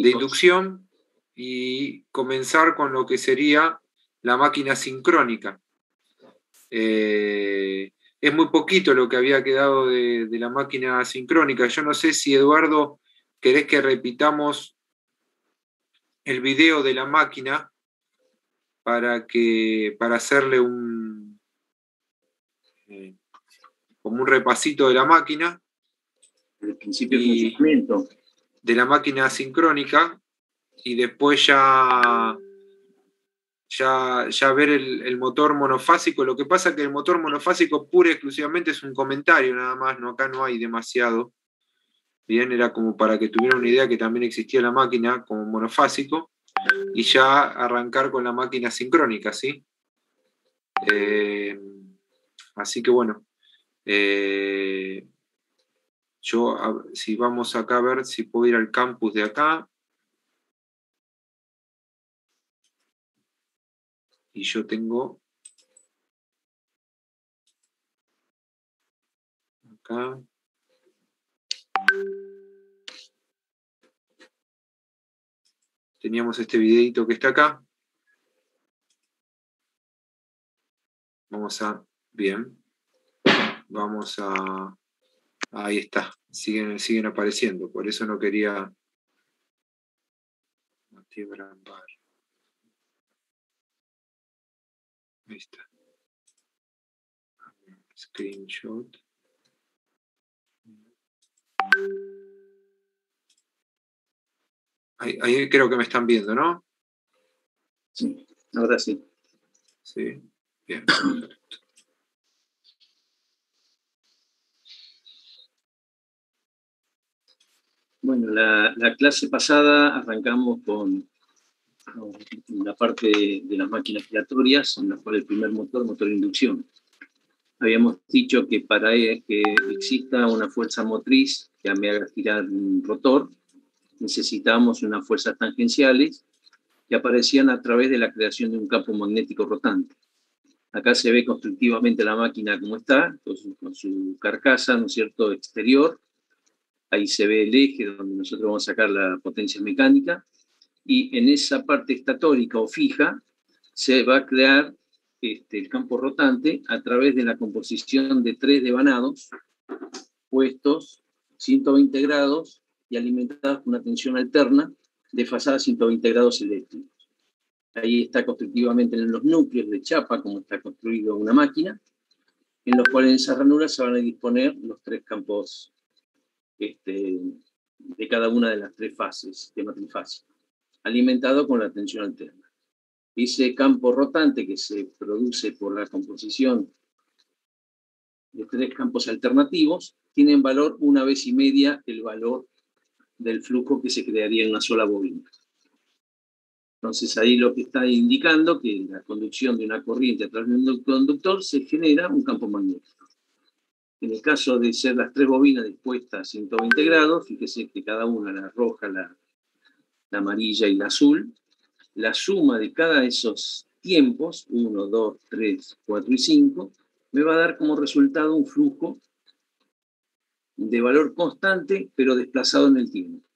de inducción y comenzar con lo que sería la máquina sincrónica. Es muy poquito lo que había quedado de la máquina sincrónica. Yo no sé si, Eduardo, querés que repitamos el video de la máquina para hacerle como un repasito de la máquina. El principio de funcionamiento. De la máquina sincrónica, y después ya ver el motor monofásico. Lo que pasa es que el motor monofásico pura y exclusivamente es un comentario nada más, ¿no? Acá no hay demasiado. Bien, era como para que tuvieran una idea que también existía la máquina como monofásico, y ya arrancar con la máquina sincrónica, ¿sí? Así que bueno, si vamos acá a ver si puedo ir al campus de acá. Y yo tengo acá. Teníamos este videito que está acá. Bien. Vamos a... Ahí está. Siguen apareciendo. Por eso no quería... Ahí está. Screenshot. Ahí creo que me están viendo, ¿no? Sí, ahora sí. Sí, bien. Bueno, la clase pasada arrancamos con la parte de las máquinas giratorias, en la cual el primer motor de inducción. Habíamos dicho que para que exista una fuerza motriz que me haga girar un rotor, necesitábamos unas fuerzas tangenciales que aparecían a través de la creación de un campo magnético rotante. Acá se ve constructivamente la máquina como está, con su carcasa, ¿no es cierto?, exterior. Ahí se ve el eje donde nosotros vamos a sacar la potencia mecánica, y en esa parte estatórica o fija se va a crear el campo rotante a través de la composición de 3 devanados puestos 120 grados y alimentados con una tensión alterna desfasada a 120 grados eléctricos. Ahí está constructivamente en los núcleos de chapa, como está construido una máquina, en los cuales en esas ranuras se van a disponer los 3 campos de cada una de las 3 fases de matrifase, alimentado con la tensión alterna. Ese campo rotante que se produce por la composición de 3 campos alternativos tiene en valor 1,5 veces el valor del flujo que se crearía en una sola bobina. Entonces ahí lo que está indicando que la conducción de una corriente a través de un conductor se genera un campo magnético. En el caso de ser las 3 bobinas dispuestas a 120 grados, fíjese que cada una, la roja, la amarilla y la azul, la suma de cada de esos tiempos, 1, 2, 3, 4 y 5, me va a dar como resultado un flujo de valor constante, pero desplazado en el tiempo.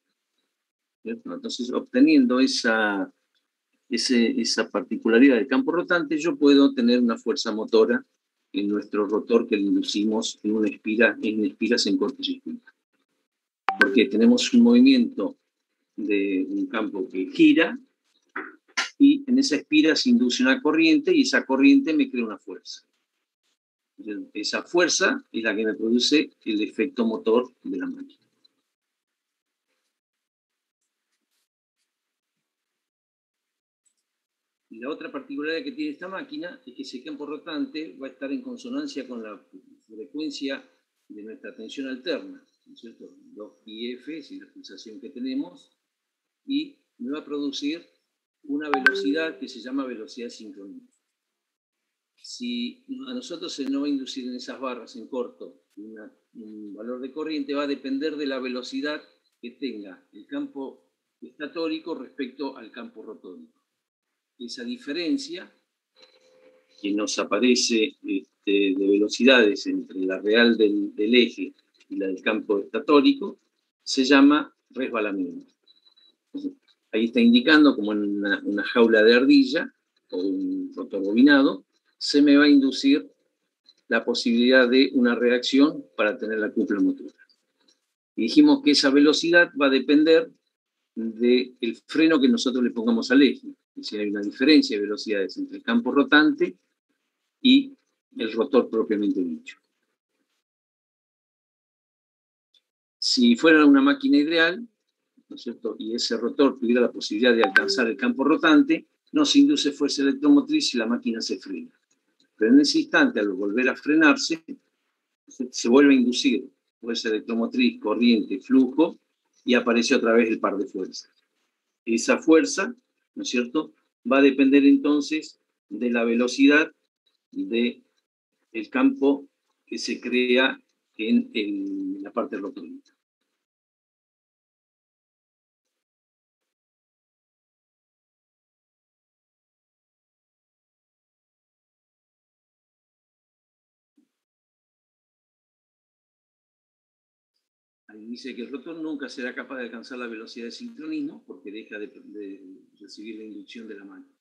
¿Cierto? Entonces, obteniendo esa particularidad del campo rotante, yo puedo tener una fuerza motora en nuestro rotor que le inducimos en espiras en cortocircuito. Porque tenemos un movimiento de un campo que gira, y en esa espira se induce una corriente, y esa corriente me crea una fuerza. Esa fuerza es la que me produce el efecto motor de la máquina. Y la otra particularidad que tiene esta máquina es que ese campo rotante va a estar en consonancia con la frecuencia de nuestra tensión alterna, ¿no es cierto? 2πf es la pulsación que tenemos, y me va a producir una velocidad que se llama velocidad sincrónica. Si a nosotros se nos va a inducir en esas barras en corto un valor de corriente, va a depender de la velocidad que tenga el campo estatórico respecto al campo rotórico. Esa diferencia que nos aparece de velocidades entre la real del eje y la del campo estatórico se llama resbalamiento. Entonces, ahí está indicando, como en una jaula de ardilla o un rotor bobinado, se me va a inducir la posibilidad de una reacción para tener la cúpula motora. Y dijimos que esa velocidad va a depender del freno que nosotros le pongamos al eje. Es decir, hay una diferencia de velocidades entre el campo rotante y el rotor propiamente dicho. Si fuera una máquina ideal, ¿no es cierto?, y ese rotor tuviera la posibilidad de alcanzar el campo rotante, no se induce fuerza electromotriz y la máquina se frena. Pero en ese instante, al volver a frenarse, se vuelve a inducir fuerza electromotriz, corriente, flujo, y aparece otra vez el par de fuerzas. Esa fuerza, ¿no es cierto?, va a depender entonces de la velocidad del campo que se crea en la parte rotoriana. Ahí dice que el rotor nunca será capaz de alcanzar la velocidad de sincronismo porque deja de recibir la inducción de la máquina.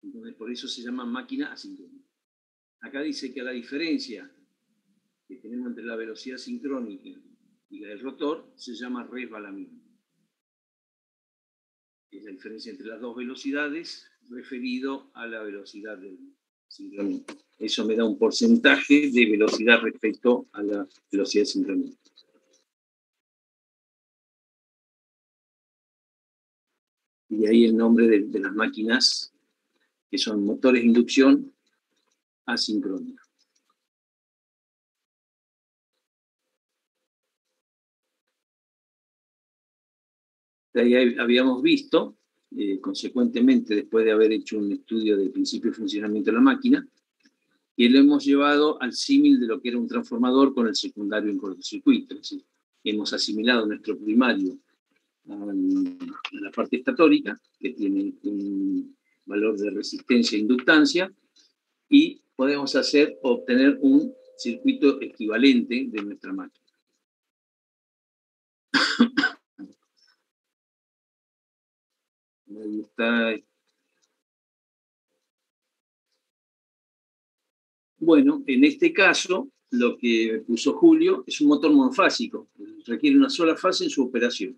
Entonces, por eso se llama máquina asincrónica. Acá dice que la diferencia que tenemos entre la velocidad sincrónica y la del rotor se llama resbalamiento. Es la diferencia entre las dos velocidades referido a la velocidad del sincronismo. Eso me da un porcentaje de velocidad respecto a la velocidad de sincronismo. Y ahí el nombre de las máquinas que son motores de inducción asincrónica. De ahí habíamos visto, consecuentemente, después de haber hecho un estudio del principio de funcionamiento de la máquina, y lo hemos llevado al símil de lo que era un transformador con el secundario en cortocircuito. Es decir, hemos asimilado nuestro primario a la parte estatórica, que tiene un valor de resistencia e inductancia, y podemos obtener un circuito equivalente de nuestra máquina. Ahí está. Bueno, en este caso, lo que puso Julio es un motor monofásico, requiere una sola fase en su operación.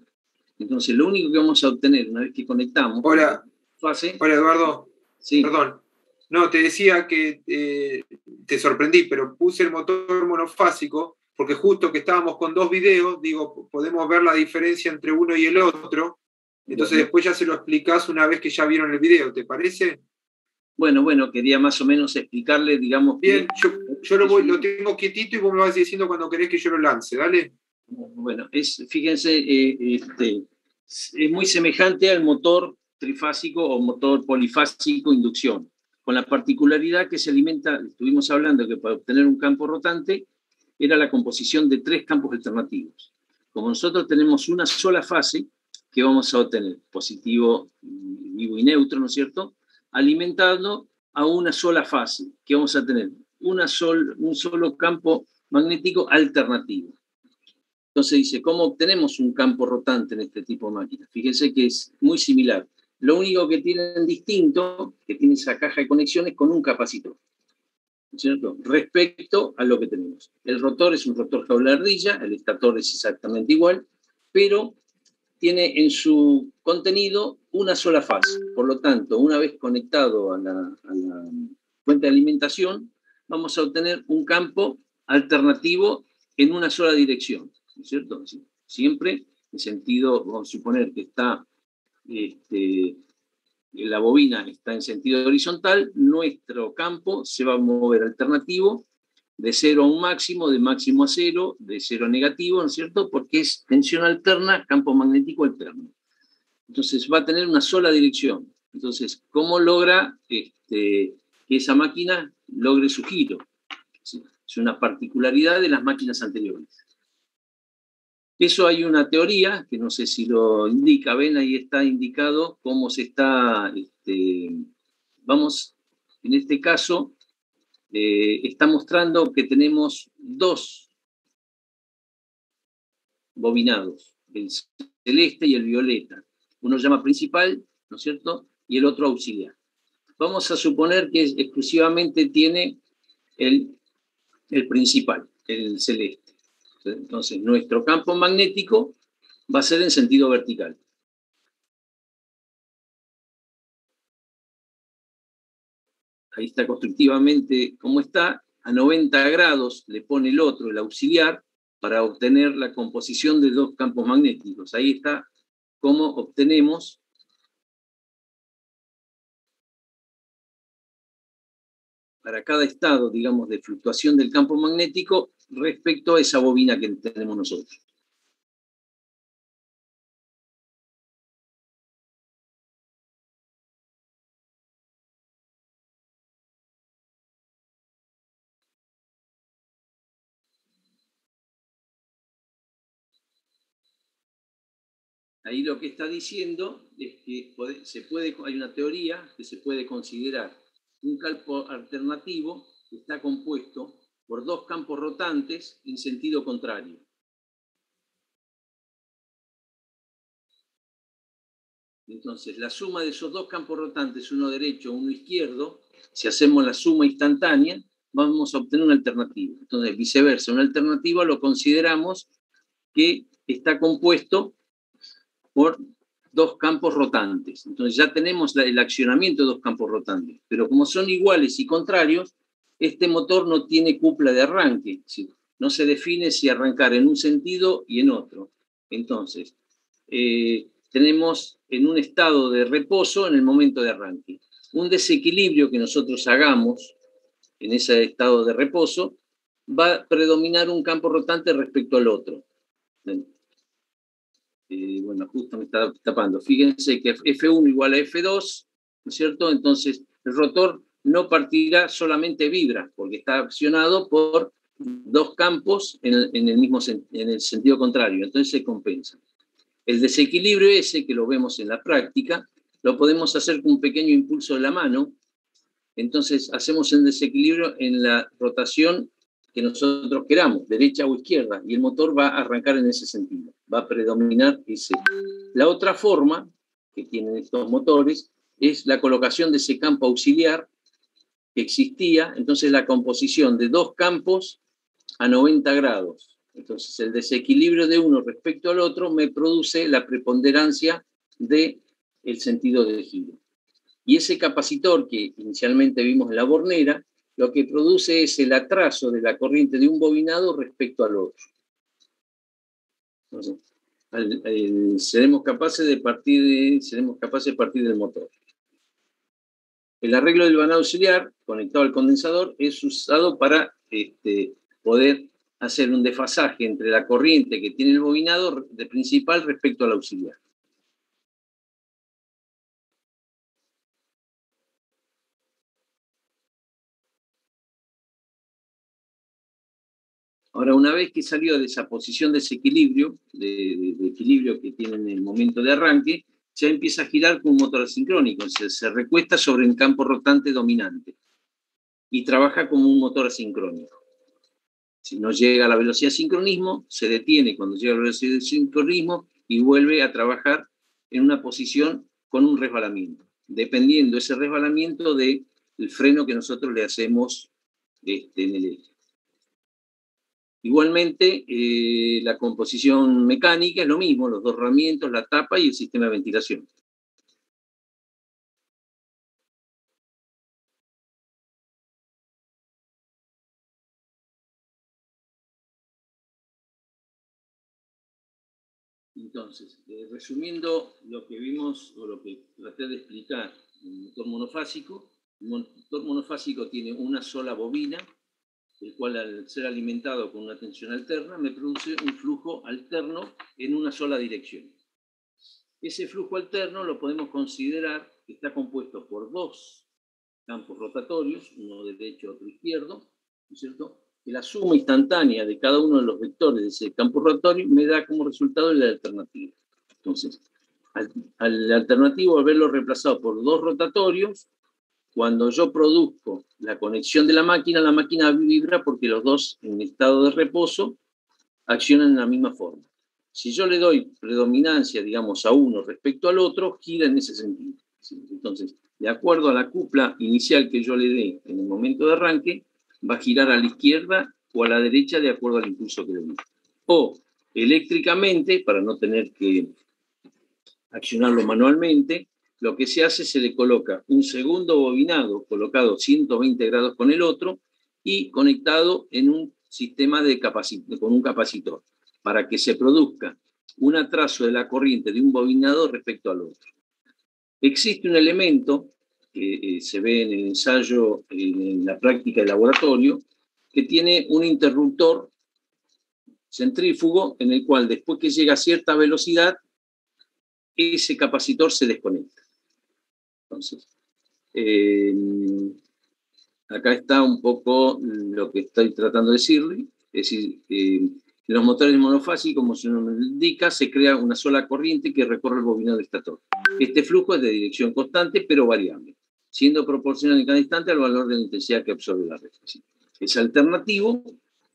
Entonces, lo único que vamos a obtener una vez que conectamos... Hola, fase, hola Eduardo. Sí. Perdón. No, te decía que te sorprendí, pero puse el motor monofásico porque justo que estábamos con dos videos, digo, podemos ver la diferencia entre uno y el otro. Entonces después ya se lo explicás una vez que ya vieron el video, ¿te parece? Bueno, quería más o menos explicarle, digamos... Bien, yo lo tengo quietito y vos me vas diciendo cuando querés que yo lo lance, dale. Bueno, fíjense, es muy semejante al motor trifásico o motor polifásico inducción, con la particularidad que se alimenta, estuvimos hablando que para obtener un campo rotante era la composición de 3 campos alternativos. Como nosotros tenemos una sola fase, que vamos a obtener positivo, vivo y neutro, ¿no es cierto?, alimentando a una sola fase, que vamos a tener un solo campo magnético alternativo. Entonces dice, ¿cómo obtenemos un campo rotante en este tipo de máquinas? Fíjense que es muy similar. Lo único que tienen distinto, que tiene esa caja de conexiones con un capacitor, ¿no es cierto?, respecto a lo que tenemos. El rotor es un rotor jaula de ardilla, el estator es exactamente igual, pero tiene en su contenido una sola fase. Por lo tanto, una vez conectado a la fuente de alimentación, vamos a obtener un campo alternativo en una sola dirección, ¿no es cierto? Siempre en sentido, vamos a suponer que está, la bobina está en sentido horizontal, nuestro campo se va a mover alternativo de 0 a un máximo, de máximo a 0, de 0 a negativo, ¿no es cierto? Porque es tensión alterna, campo magnético alterno. Entonces va a tener una sola dirección. Entonces, ¿cómo logra que esa máquina logre su giro? Es una particularidad de las máquinas anteriores. Eso hay una teoría, que no sé si lo indica, ven, ahí está indicado cómo se está, vamos, en este caso, está mostrando que tenemos 2 bobinados, el celeste y el violeta. Uno llama principal, ¿no es cierto? Y el otro auxiliar. Vamos a suponer que exclusivamente tiene el principal, el celeste. Entonces, nuestro campo magnético va a ser en sentido vertical. Ahí está constructivamente como está. A 90 grados le pone el otro, el auxiliar, para obtener la composición de dos campos magnéticos. Ahí está cómo obtenemos para cada estado, digamos, de fluctuación del campo magnético respecto a esa bobina que tenemos nosotros. Ahí lo que está diciendo es que hay una teoría que se puede considerar un campo alternativo que está compuesto por dos campos rotantes en sentido contrario. Entonces, la suma de esos dos campos rotantes, uno derecho, uno izquierdo, si hacemos la suma instantánea, vamos a obtener una alternativa. Entonces, viceversa, una alternativa lo consideramos que está compuesto por dos campos rotantes. Entonces ya tenemos el accionamiento de dos campos rotantes, pero como son iguales y contrarios, este motor no tiene cupla de arranque, ¿sí? No se define si arrancar en un sentido y en otro. Entonces, tenemos en un estado de reposo en el momento de arranque. Un desequilibrio que nosotros hagamos en ese estado de reposo va a predominar un campo rotante respecto al otro. Bueno, justo me está tapando. Fíjense que F1 igual a F2, ¿no es cierto? Entonces, el rotor no partirá, solamente vibra, porque está accionado por dos campos en el sentido contrario. Entonces se compensa. El desequilibrio ese, que lo vemos en la práctica, lo podemos hacer con un pequeño impulso de la mano. Entonces, hacemos el desequilibrio en la rotación que nosotros queramos, derecha o izquierda, y el motor va a arrancar en ese sentido, va a predominar ese. La otra forma que tienen estos motores es la colocación de ese campo auxiliar que existía, entonces la composición de dos campos a 90 grados. Entonces el desequilibrio de uno respecto al otro me produce la preponderancia del sentido de giro. Y ese capacitor que inicialmente vimos en la bornera, lo que produce es el atraso de la corriente de un bobinado respecto al otro. Entonces, seremos capaces de partir del motor. El arreglo del vanado auxiliar conectado al condensador es usado para poder hacer un desfasaje entre la corriente que tiene el bobinado de principal respecto al auxiliar. Ahora, una vez que salió de esa posición de desequilibrio, de equilibrio que tiene en el momento de arranque, ya empieza a girar con un motor asincrónico, se recuesta sobre el campo rotante dominante y trabaja como un motor asincrónico. Si no llega a la velocidad de sincronismo, se detiene cuando llega a la velocidad de sincronismo y vuelve a trabajar en una posición con un resbalamiento, dependiendo ese resbalamiento del freno que nosotros le hacemos en el eje. Igualmente, la composición mecánica es lo mismo, los dos herramientas, la tapa y el sistema de ventilación. Entonces, resumiendo lo que vimos o lo que traté de explicar en el motor monofásico, el motor monofásico tiene una sola bobina, el cual al ser alimentado con una tensión alterna me produce un flujo alterno en una sola dirección. Ese flujo alterno lo podemos considerar que está compuesto por dos campos rotatorios, uno derecho, otro izquierdo, ¿no es cierto? Que la suma instantánea de cada uno de los vectores de ese campo rotatorio me da como resultado la alternativa. Entonces, al alternativo, al verlo reemplazado por dos rotatorios, cuando yo produzco la conexión de la máquina vibra porque los dos en estado de reposo accionan de la misma forma. Si yo le doy predominancia, digamos, a uno respecto al otro, gira en ese sentido. ¿Sí? Entonces, de acuerdo a la cupla inicial que yo le dé en el momento de arranque, va a girar a la izquierda o a la derecha de acuerdo al impulso que le dé. O eléctricamente, para no tener que accionarlo manualmente, lo que se hace, se le coloca un segundo bobinado colocado 120 grados con el otro y conectado en un sistema con un capacitor, para que se produzca un atraso de la corriente de un bobinado respecto al otro. Existe un elemento que se ve en el ensayo, en la práctica de laboratorio, que tiene un interruptor centrífugo en el cual, después que llega a cierta velocidad, ese capacitor se desconecta. Entonces, acá está un poco lo que estoy tratando de decirle. Es decir, en los motores monofásicos, como su nombre indica, se crea una sola corriente que recorre el bobinado del estator. Este flujo es de dirección constante, pero variable, siendo proporcional en cada instante al valor de la intensidad que absorbe la red. Es alternativo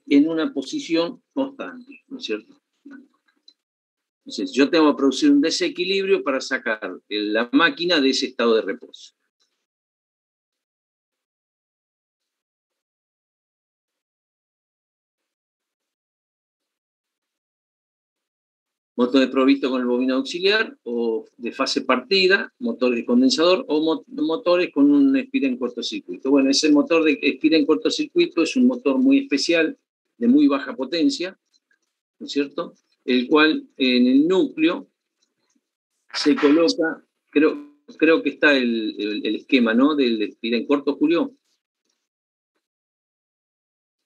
en una posición constante, ¿no es cierto? Entonces, yo tengo que producir un desequilibrio para sacar la máquina de ese estado de reposo. Motores provistos con el bobinado auxiliar o de fase partida, motores de condensador o motores con un espira en cortocircuito. Bueno, ese motor de espira en cortocircuito es un motor muy especial, de muy baja potencia, ¿no es cierto? El cual en el núcleo se coloca, creo que está el esquema, ¿no? Del espira en corto, Julio.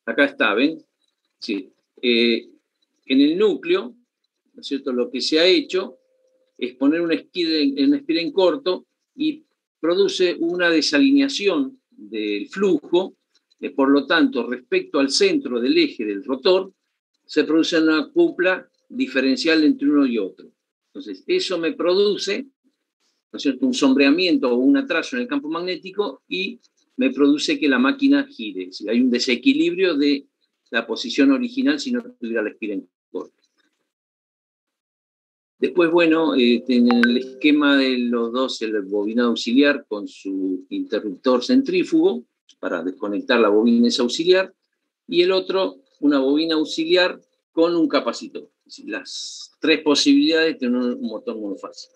Acá está, ¿ven? Sí. En el núcleo, ¿no es cierto? Lo que se ha hecho es poner un espira en corto y produce una desalineación del flujo, por lo tanto, respecto al centro del eje del rotor, se produce una cupla diferencial entre uno y otro. Entonces, eso me produce, ¿no es cierto?, un sombreamiento o un atraso en el campo magnético y me produce que la máquina gire. Si hay un desequilibrio de la posición original si no tuviera la espira en corto. Después, bueno, en el esquema de los dos, el bobinado auxiliar con su interruptor centrífugo para desconectar la bobina esa auxiliar, y el otro, una bobina auxiliar con un capacitor. Es decir, las tres posibilidades de tener un motor monofásico.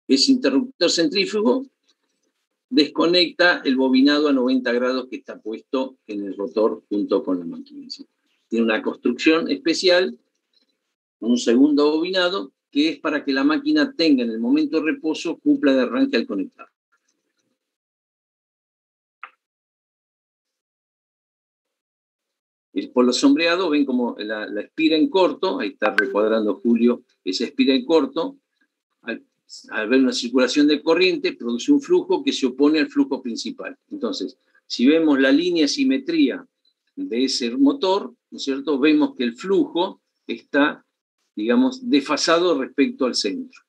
Ese interruptor centrífugo desconecta el bobinado a 90 grados que está puesto en el rotor junto con la máquina. ¿Sí? Tiene una construcción especial, un segundo bobinado, que es para que la máquina tenga en el momento de reposo cupla de arranque al conectar. El polo sombreado, ven como la espira en corto, ahí está recuadrando Julio, esa espira en corto, al ver una circulación de corriente, produce un flujo que se opone al flujo principal. Entonces, si vemos la línea de simetría de ese motor, ¿no es cierto?, vemos que el flujo está, digamos, desfasado respecto al centro.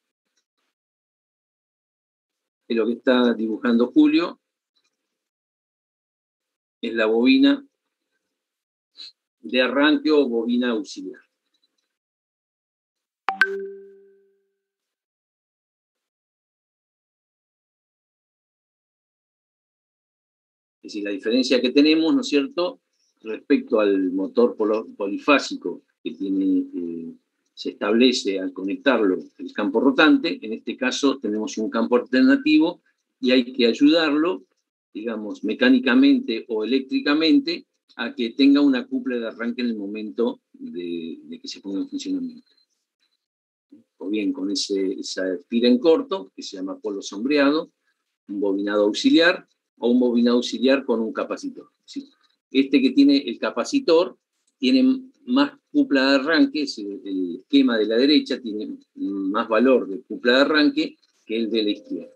Y lo que está dibujando Julio es la bobina de arranque o bobina auxiliar. Es decir, la diferencia que tenemos, ¿no es cierto?, respecto al motor polifásico que se establece al conectarlo el campo rotante, en este caso tenemos un campo alternativo y hay que ayudarlo, digamos, mecánicamente o eléctricamente, a que tenga una cupla de arranque en el momento de que se ponga en funcionamiento. O bien con esa espira en corto, que se llama polo sombreado, un bobinado auxiliar, o un bobinado auxiliar con un capacitor. ¿Sí? Este que tiene el capacitor tiene más cupla de arranque, el esquema de la derecha tiene más valor de cupla de arranque que el de la izquierda.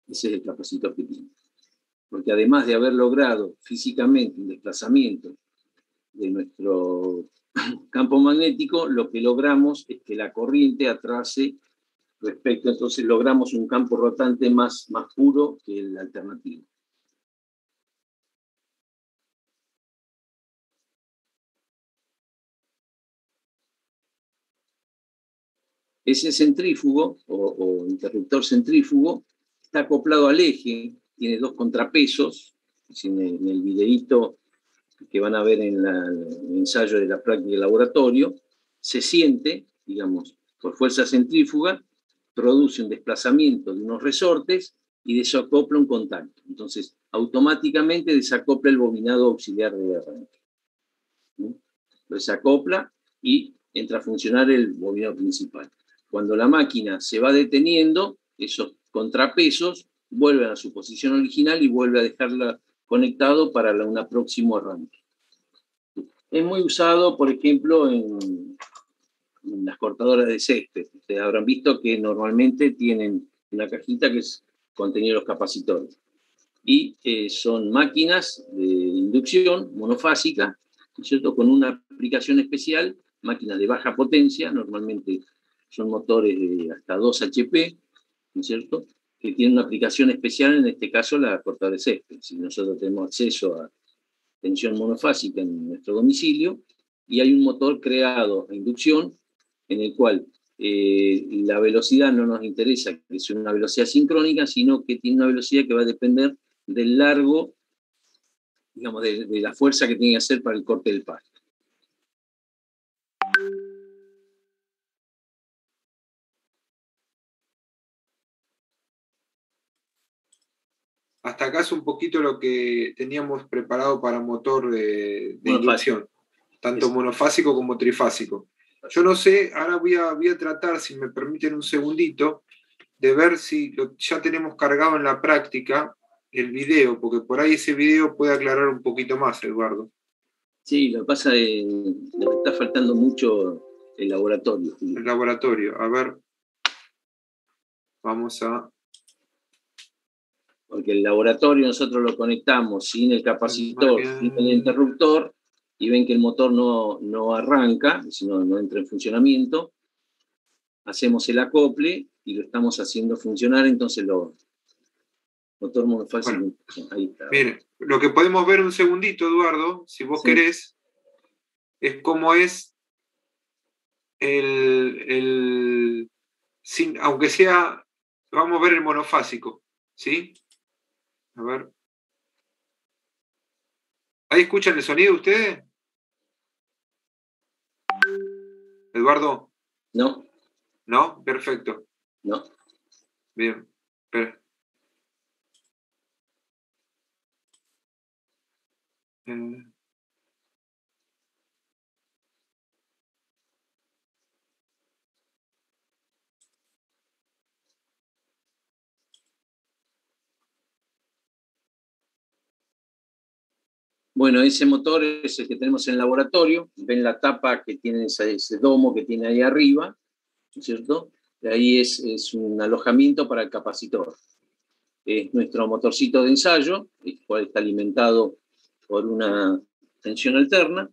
Ese es el capacitor que tiene. Porque además de haber logrado físicamente un desplazamiento de nuestro campo magnético, lo que logramos es que la corriente atrase respecto, entonces logramos un campo rotante más puro que el alternativo. Ese centrífugo o interruptor centrífugo está acoplado al eje, tiene dos contrapesos. En el videíto que van a ver en el ensayo de la práctica de laboratorio, se siente, digamos, por fuerza centrífuga, produce un desplazamiento de unos resortes y desacopla un contacto. Entonces, automáticamente desacopla el bobinado auxiliar de arranque. ¿No? Lo desacopla y entra a funcionar el bobinado principal. Cuando la máquina se va deteniendo, esos contrapesos vuelven a su posición original y vuelve a dejarla conectado para un próximo arranque. Es muy usado, por ejemplo, en las cortadoras de césped. Ustedes habrán visto que normalmente tienen una cajita que contiene los capacitores. Y son máquinas de inducción monofásica, ¿cierto? Con una aplicación especial, máquinas de baja potencia, normalmente son motores de hasta 2 HP, ¿no es cierto?, que tienen una aplicación especial, en este caso la cortadora de césped. Si nosotros tenemos acceso a tensión monofásica en nuestro domicilio, y hay un motor creado a inducción en el cual la velocidad no nos interesa que sea una velocidad sincrónica, sino que tiene una velocidad que va a depender del largo, digamos, de la fuerza que tiene que hacer para el corte del pasto. Hasta acá es un poquito lo que teníamos preparado para motor de inducción, tanto monofásico como trifásico. Yo no sé, ahora voy a tratar, si me permiten un segundito, de ver si ya tenemos cargado en la práctica el video, porque por ahí ese video puede aclarar un poquito más, Eduardo. Sí, lo que pasa es que nos está faltando mucho el laboratorio. El laboratorio, a ver, vamos a... Porque el laboratorio nosotros lo conectamos sin el capacitor, sin el interruptor, y ven que el motor no arranca, sino no entra en funcionamiento. Hacemos el acople y lo estamos haciendo funcionar, entonces motor monofásico. Bueno, ahí está. Miren, lo que podemos ver un segundito, Eduardo, si vos querés, es cómo es aunque sea, vamos a ver el monofásico, ¿sí? A ver. ¿Ahí escuchan el sonido ustedes? ¿Eduardo? No. ¿No? Perfecto. No. Bien. Espera. Bueno, ese motor es el que tenemos en el laboratorio. Ven la tapa que tiene ese domo que tiene ahí arriba, ¿no es cierto? Ahí es un alojamiento para el capacitor. Es nuestro motorcito de ensayo, el cual está alimentado por una tensión alterna,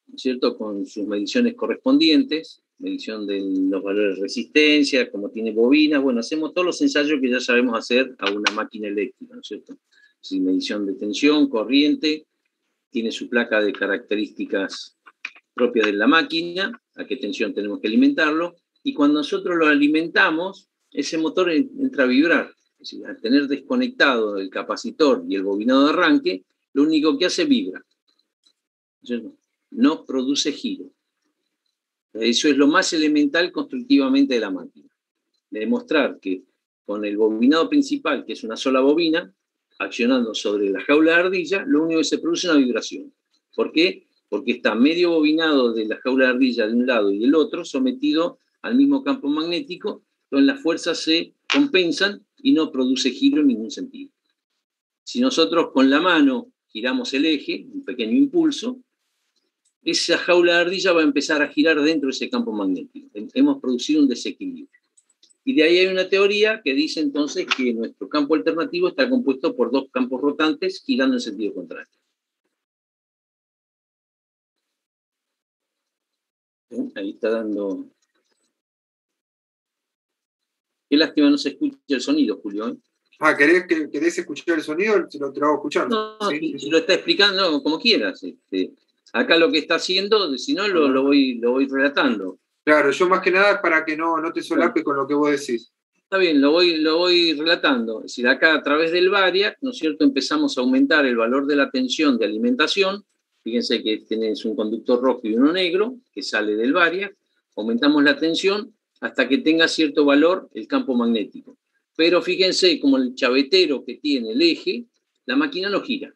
¿no es cierto?, con sus mediciones correspondientes, medición de los valores de resistencia, como tiene bobina. Bueno, hacemos todos los ensayos que ya sabemos hacer a una máquina eléctrica, ¿no es cierto? Sí, medición de tensión, corriente, tiene su placa de características propias de la máquina, a qué tensión tenemos que alimentarlo, y cuando nosotros lo alimentamos, ese motor entra a vibrar. Es decir, al tener desconectado el capacitor y el bobinado de arranque, lo único que hace vibra. No produce giro. Eso es lo más elemental constructivamente de la máquina. Demostrar que con el bobinado principal, que es una sola bobina, accionando sobre la jaula de ardilla, lo único que se produce es una vibración. ¿Por qué? Porque está medio bobinado de la jaula de ardilla de un lado y del otro, sometido al mismo campo magnético, donde las fuerzas se compensan y no produce giro en ningún sentido. Si nosotros con la mano giramos el eje, un pequeño impulso, esa jaula de ardilla va a empezar a girar dentro de ese campo magnético. Hemos producido un desequilibrio. Y de ahí hay una teoría que dice entonces que nuestro campo alternativo está compuesto por dos campos rotantes girando en sentido contrario. Ahí está dando Qué lástima no se escucha el sonido, Julio, ¿eh? ¿Querés escuchar el sonido? Te lo hago escuchar. No, ¿Sí? si lo está explicando, no, como quieras. Acá lo que está haciendo, si no, lo voy relatando. Claro, yo más que nada para que no te solape con lo que vos decís. Está bien, lo voy relatando. Es decir, acá a través del variac, ¿no es cierto?, empezamos a aumentar el valor de la tensión de alimentación. Fíjense que tenés un conductor rojo y uno negro que sale del variac. Aumentamos la tensión hasta que tenga cierto valor el campo magnético. Pero fíjense, como el chavetero que tiene el eje, la máquina no gira.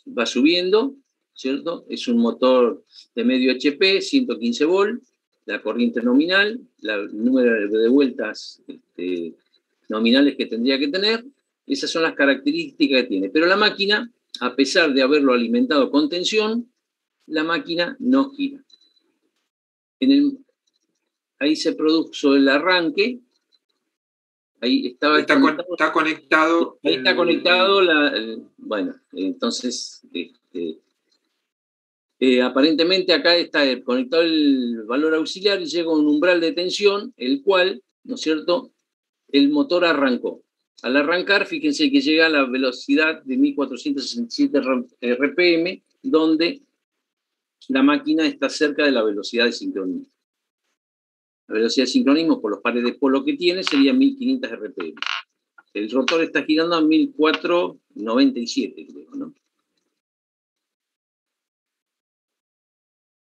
Va subiendo, ¿cierto? Es un motor de medio HP, 115 volt, la corriente nominal, el número de vueltas nominales que tendría que tener. Esas son las características que tiene. Pero la máquina, a pesar de haberlo alimentado con tensión, la máquina no gira. Ahí se produjo el arranque. Ahí está conectado. Ahí está conectado. Bueno, entonces, aparentemente acá está conectado el valor auxiliar y llega a un umbral de tensión, el cual, ¿no es cierto?, el motor arrancó. Al arrancar, fíjense que llega a la velocidad de 1467 RPM, donde la máquina está cerca de la velocidad de sincronismo. La velocidad de sincronismo por los pares de polo que tiene sería 1500 RPM. El rotor está girando a 1497, creo, ¿no?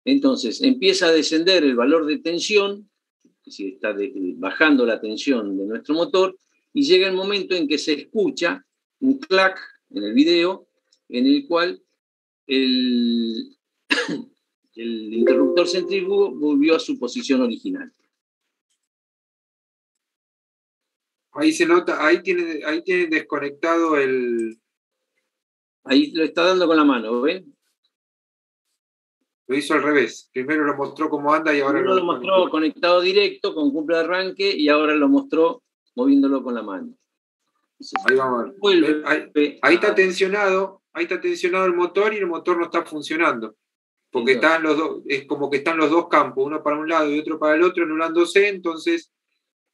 Entonces, empieza a descender el valor de tensión, es decir, está bajando la tensión de nuestro motor, y llega el momento en que se escucha un clac en el video, en el cual el interruptor centrífugo volvió a su posición original. Ahí se nota, ahí tiene desconectado el... Ahí lo está dando con la mano, ¿ven? Lo hizo al revés. Primero lo mostró cómo anda y ahora lo mostró conectado directo con cumple de arranque y ahora lo mostró moviéndolo con la mano. Ahí vamos a ver. Ahí está tensionado el motor y el motor no está funcionando. Porque están los dos, es como que están los dos campos, uno para un lado y otro para el otro, anulándose, entonces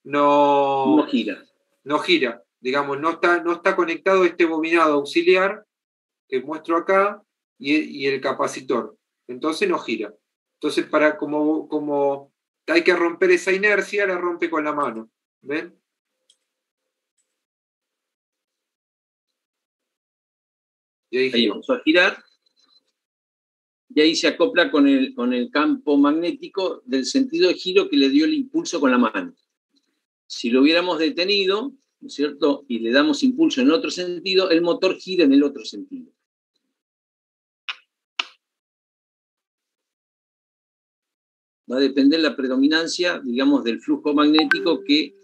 no gira. No gira, digamos, no está conectado este bobinado auxiliar que muestro acá y el capacitor. Entonces no gira. Entonces, como hay que romper esa inercia, la rompe con la mano. ¿Ven? Y ahí vamos a girar. Y ahí se acopla con el campo magnético del sentido de giro que le dio el impulso con la mano. Si lo hubiéramos detenido, ¿no es cierto?, y le damos impulso en otro sentido, el motor gira en el otro sentido. Va a depender la predominancia, digamos, del flujo magnético que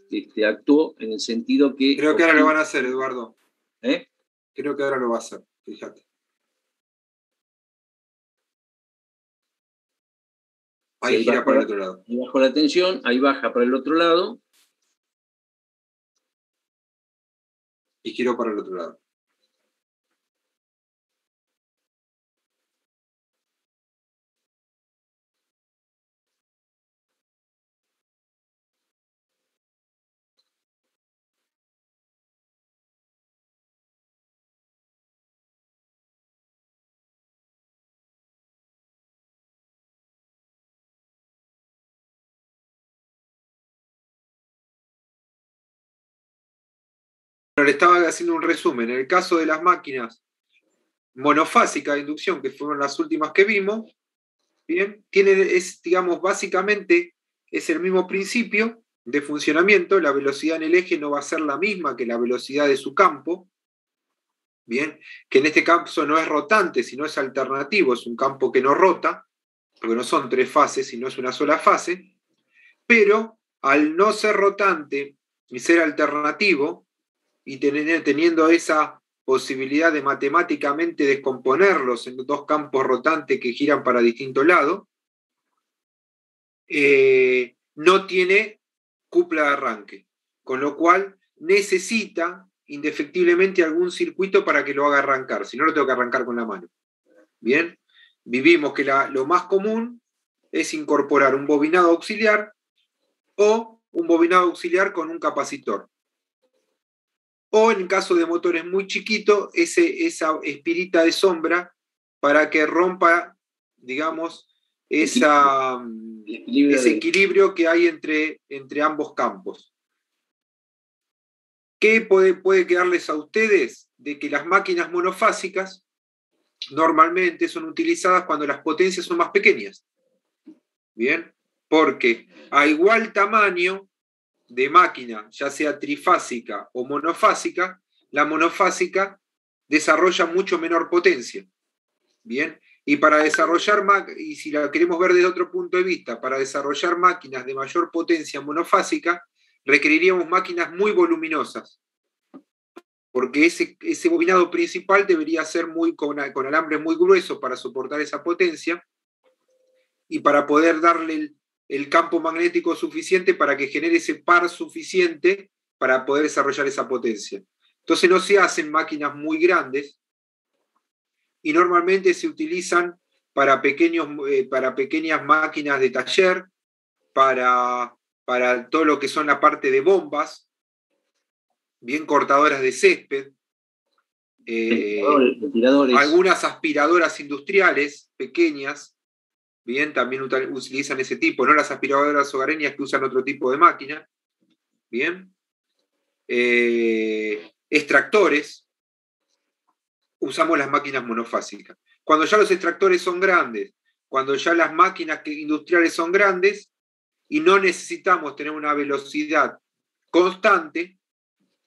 actuó en el sentido que... Creo que ahora lo van a hacer, Eduardo. ¿Eh? Creo que ahora lo va a hacer, fíjate. Ahí gira para el otro lado. Ahí bajo la tensión, ahí baja para el otro lado. Y giró para el otro lado. Le estaba haciendo un resumen. En el caso de las máquinas monofásicas de inducción, que fueron las últimas que vimos, bien, digamos, básicamente es el mismo principio de funcionamiento. La velocidad en el eje no va a ser la misma que la velocidad de su campo, bien, que en este caso no es rotante, sino es alternativo, es un campo que no rota, porque no son tres fases, sino es una sola fase, pero al no ser rotante y ser alternativo, y teniendo esa posibilidad de matemáticamente descomponerlos en dos campos rotantes que giran para distintos lados, no tiene cupla de arranque, con lo cual necesita indefectiblemente algún circuito para que lo haga arrancar, si no lo tengo que arrancar con la mano. Bien, vivimos que lo más común es incorporar un bobinado auxiliar o un bobinado auxiliar con un capacitor. O en caso de motores muy chiquitos, esa espirita de sombra para que rompa, digamos, ese equilibrio que hay entre ambos campos. ¿Qué puede quedarles a ustedes? De que las máquinas monofásicas normalmente son utilizadas cuando las potencias son más pequeñas. Bien, porque a igual tamaño de máquina, ya sea trifásica o monofásica, la monofásica desarrolla mucho menor potencia. Bien, y para desarrollar, y si la queremos ver desde otro punto de vista, para desarrollar máquinas de mayor potencia monofásica, requeriríamos máquinas muy voluminosas, porque ese bobinado principal debería ser con alambre muy grueso para soportar esa potencia y para poder darle el campo magnético suficiente para que genere ese par suficiente para poder desarrollar esa potencia. Entonces no se hacen máquinas muy grandes y normalmente se utilizan para pequeñas máquinas de taller, para todo lo que son la parte de bombas, bien cortadoras de césped, ventiladores. Algunas aspiradoras industriales pequeñas, bien, también utilizan ese tipo, no las aspiradoras hogareñas que usan otro tipo de máquina, bien. Extractores, usamos las máquinas monofásicas. Cuando ya los extractores son grandes, cuando ya las máquinas industriales son grandes y no necesitamos tener una velocidad constante,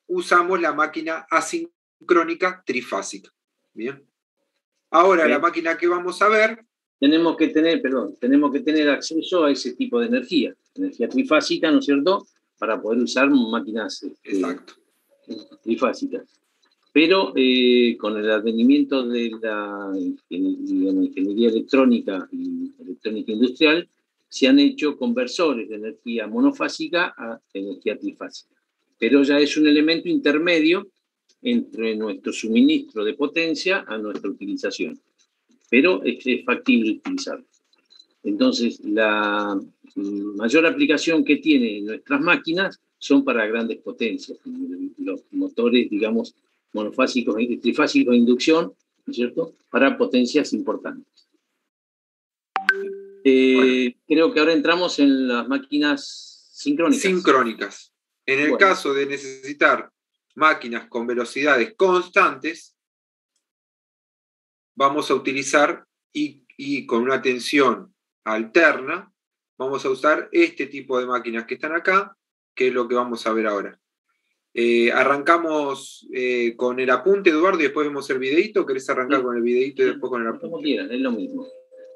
usamos la máquina asincrónica trifásica. Bien. Ahora, bien, la máquina que vamos a ver... Tenemos que tener acceso a ese tipo de energía trifásica, ¿no es cierto?, para poder usar máquinas trifásicas. Pero con el advenimiento de la ingeniería electrónica y electrónica industrial, se han hecho conversores de energía monofásica a energía trifásica. Pero ya es un elemento intermedio entre nuestro suministro de potencia a nuestra utilización. Pero es factible utilizarlo. Entonces, la mayor aplicación que tienen nuestras máquinas son para grandes potencias, los motores, digamos, monofásicos, trifásicos de inducción, ¿no es cierto?, para potencias importantes. Creo que ahora entramos en las máquinas sincrónicas. Sincrónicas. En el caso de necesitar máquinas con velocidades constantes, vamos a utilizar, y con una tensión alterna, vamos a usar este tipo de máquinas que están acá, que es lo que vamos a ver ahora. Arrancamos con el apunte, Eduardo, y después vemos el videíto. ¿Querés arrancar con el videíto y después con el apunte? Como quieran, es lo mismo.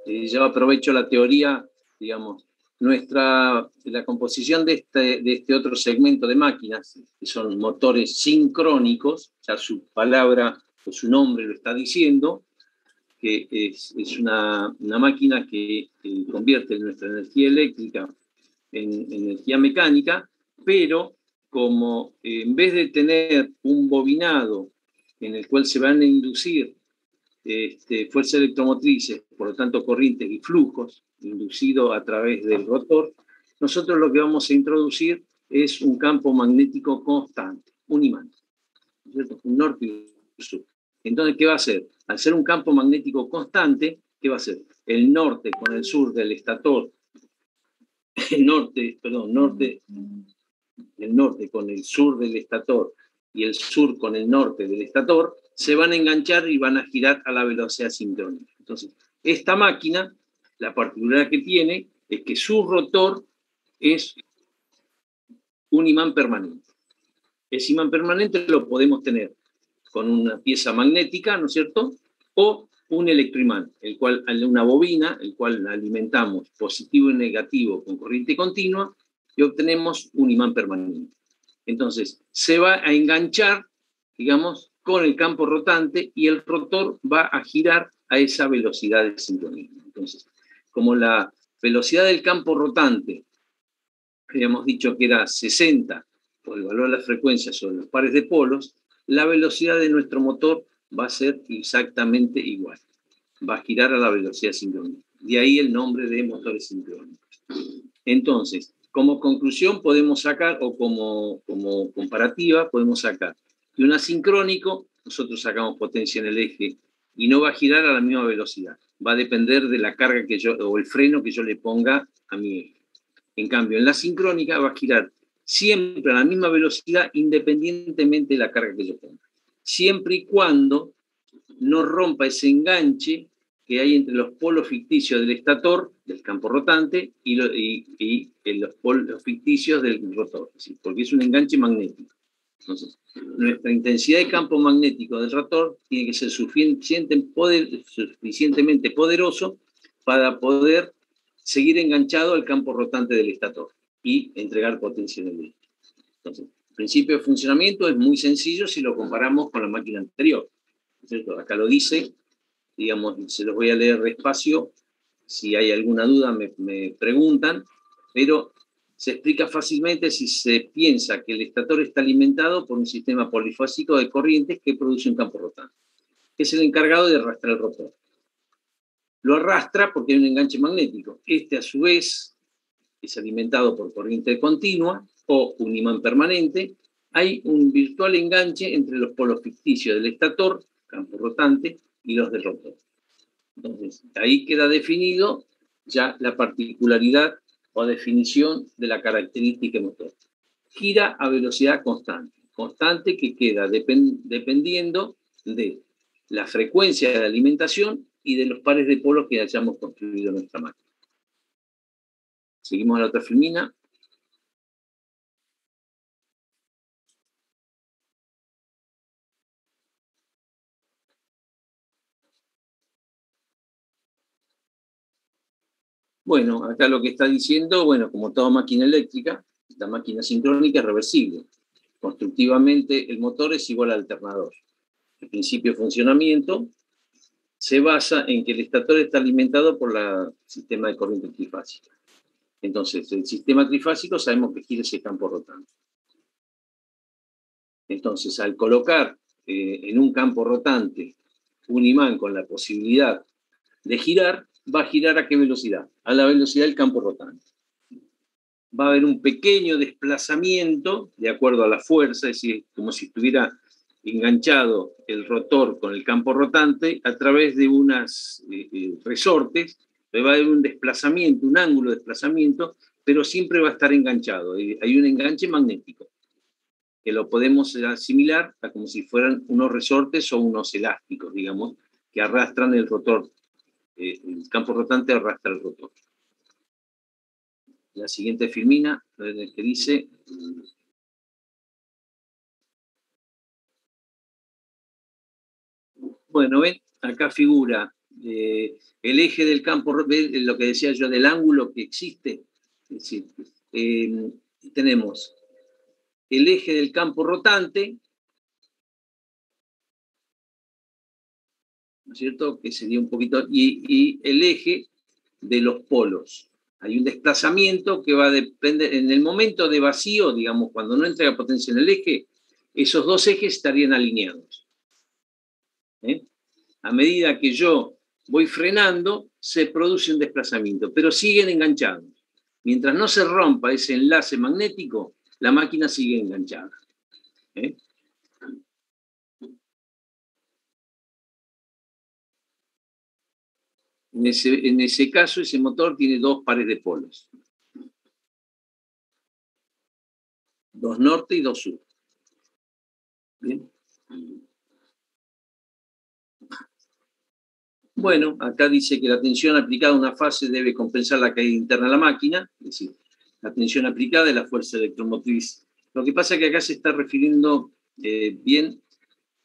Yo aprovecho la teoría, digamos, la composición de este otro segmento de máquinas, que son motores sincrónicos, ya su palabra o su nombre lo está diciendo, que es una máquina que convierte nuestra energía eléctrica en energía mecánica, pero como en vez de tener un bobinado en el cual se van a inducir fuerzas electromotrices, por lo tanto corrientes y flujos inducidos a través del rotor, nosotros lo que vamos a introducir es un campo magnético constante, un imán, ¿cierto?, un norte y un sur. Entonces, ¿qué va a hacer? Al ser un campo magnético constante, ¿qué va a hacer? El norte con el sur del estator, el norte con el sur del estator y el sur con el norte del estator, se van a enganchar y van a girar a la velocidad sincrónica. Entonces, esta máquina, la particularidad que tiene es que su rotor es un imán permanente. Ese imán permanente lo podemos tener con una pieza magnética, ¿no es cierto?, o un electroimán, una bobina, el cual alimentamos positivo y negativo con corriente continua y obtenemos un imán permanente. Entonces, se va a enganchar, digamos, con el campo rotante y el rotor va a girar a esa velocidad de sincronismo. Entonces, como la velocidad del campo rotante, habíamos dicho que era 60 por el valor de la frecuencia sobre los pares de polos, la velocidad de nuestro motor va a ser exactamente igual. Va a girar a la velocidad sincrónica. De ahí el nombre de motores sincrónicos. Entonces, como conclusión podemos sacar, o como comparativa, podemos sacar que un asincrónico, nosotros sacamos potencia en el eje, y no va a girar a la misma velocidad. Va a depender de la carga que yo, o el freno que yo le ponga a mi eje. En cambio, en la sincrónica va a girar siempre a la misma velocidad, independientemente de la carga que yo ponga. Siempre y cuando no rompa ese enganche que hay entre los polos ficticios del estator, del campo rotante, y los polos ficticios del rotor, ¿sí? Porque es un enganche magnético. Entonces, nuestra intensidad de campo magnético del rotor tiene que ser suficientemente poderoso para poder seguir enganchado al campo rotante del estator y entregar potencia en el eje. Entonces, el principio de funcionamiento es muy sencillo si lo comparamos con la máquina anterior, ¿cierto? Acá lo dice, digamos, se los voy a leer despacio, si hay alguna duda me preguntan, pero se explica fácilmente si se piensa que el estator está alimentado por un sistema polifásico de corrientes que produce un campo rotante, que es el encargado de arrastrar el rotor. Lo arrastra porque hay un enganche magnético. Este, a su vez, es alimentado por corriente continua o un imán permanente. Hay un virtual enganche entre los polos ficticios del estator, campo rotante, y los del rotor. Entonces, ahí queda definido ya la particularidad o definición de la característica motor. Gira a velocidad constante que queda dependiendo de la frecuencia de la alimentación y de los pares de polos que hayamos construido en nuestra máquina. Seguimos a la otra filmina. Bueno, acá lo que está diciendo, bueno, como toda máquina eléctrica, la máquina sincrónica es reversible. Constructivamente, el motor es igual al alternador. El principio de funcionamiento se basa en que el estator está alimentado por el sistema de corriente trifásica. Entonces, el sistema trifásico sabemos que gira ese campo rotante. Entonces, al colocar en un campo rotante un imán con la posibilidad de girar, va a girar ¿a qué velocidad? A la velocidad del campo rotante. Va a haber un pequeño desplazamiento de acuerdo a la fuerza, es decir, como si estuviera enganchado el rotor con el campo rotante a través de unas resortes, va a haber un desplazamiento, un ángulo de desplazamiento, pero siempre va a estar enganchado. Hay un enganche magnético, que lo podemos asimilar a como si fueran unos resortes o unos elásticos, digamos, que arrastran el rotor. El campo rotante arrastra el rotor. La siguiente filmina, que dice... Bueno, ven, acá figura el eje del campo, ¿ven lo que decía yo del ángulo que existe? Es decir, tenemos el eje del campo rotante, ¿no es cierto? Que sería un poquito, y el eje de los polos. Hay un desplazamiento que va a depender, en el momento de vacío, digamos, cuando no entrega potencia en el eje, esos dos ejes estarían alineados. A medida que yo voy frenando, se produce un desplazamiento, pero siguen enganchados. Mientras no se rompa ese enlace magnético, la máquina sigue enganchada. En ese caso, ese motor tiene dos pares de polos. Dos norte y dos sur. Bien. Bueno, acá dice que la tensión aplicada a una fase debe compensar la caída interna de la máquina, es decir, la tensión aplicada es la fuerza electromotriz. Lo que pasa es que acá se está refiriendo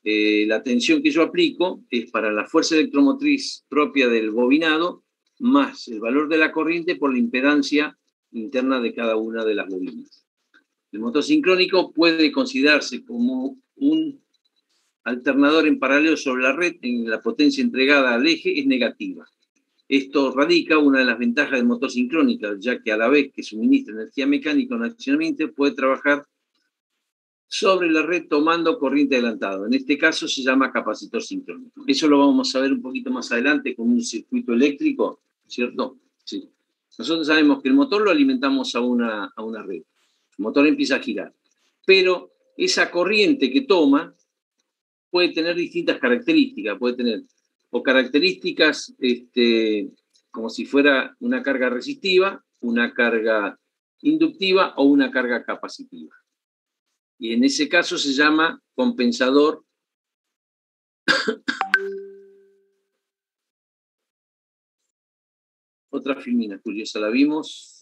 la tensión que yo aplico es para la fuerza electromotriz propia del bobinado, más el valor de la corriente por la impedancia interna de cada una de las bobinas. El motor sincrónico puede considerarse como un alternador en paralelo sobre la red en la potencia entregada al eje es negativa. Esto radica una de las ventajas del motor sincrónico, ya que a la vez que suministra energía mecánica en accionamiento puede trabajar sobre la red tomando corriente adelantada. En este caso se llama capacitor sincrónico. Eso lo vamos a ver un poquito más adelante con un circuito eléctrico, ¿cierto? Sí. Nosotros sabemos que el motor lo alimentamos a una red. El motor empieza a girar. Pero esa corriente que toma puede tener distintas características. Puede tener o características como si fuera una carga resistiva, una carga inductiva o una carga capacitiva. Y en ese caso se llama compensador otra filmina curiosa, la vimos.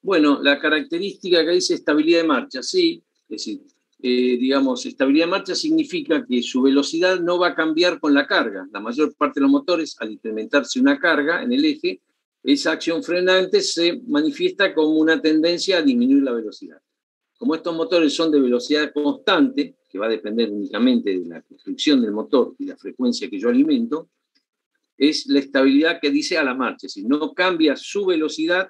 Bueno, la característica que dice estabilidad de marcha, sí, es decir, digamos, estabilidad de marcha significa que su velocidad no va a cambiar con la carga. La mayor parte de los motores, al implementarse una carga en el eje, esa acción frenante se manifiesta como una tendencia a disminuir la velocidad. Como estos motores son de velocidad constante, que va a depender únicamente de la construcción del motor y la frecuencia que yo alimento, es la estabilidad que dice a la marcha, es decir, no cambia su velocidad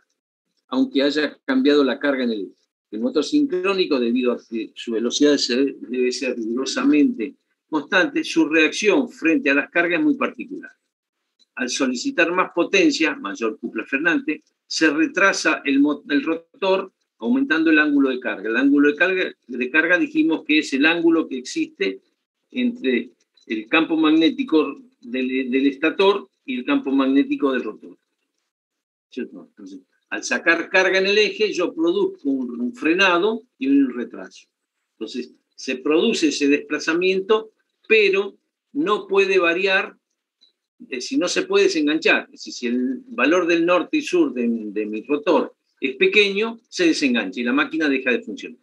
aunque haya cambiado la carga en el eje. El motor sincrónico, debido a que su velocidad debe ser rigurosamente constante, su reacción frente a las cargas es muy particular. Al solicitar más potencia, mayor cupla frenante, se retrasa el rotor aumentando el ángulo de carga. El ángulo de carga dijimos que es el ángulo que existe entre el campo magnético del estator y el campo magnético del rotor. ¿Cierto? Entonces, al sacar carga en el eje, yo produzco un frenado y un retraso. Entonces, se produce ese desplazamiento, pero no puede variar, si no se puede desenganchar. Es decir, si el valor del norte y sur de mi rotor es pequeño, se desengancha y la máquina deja de funcionar.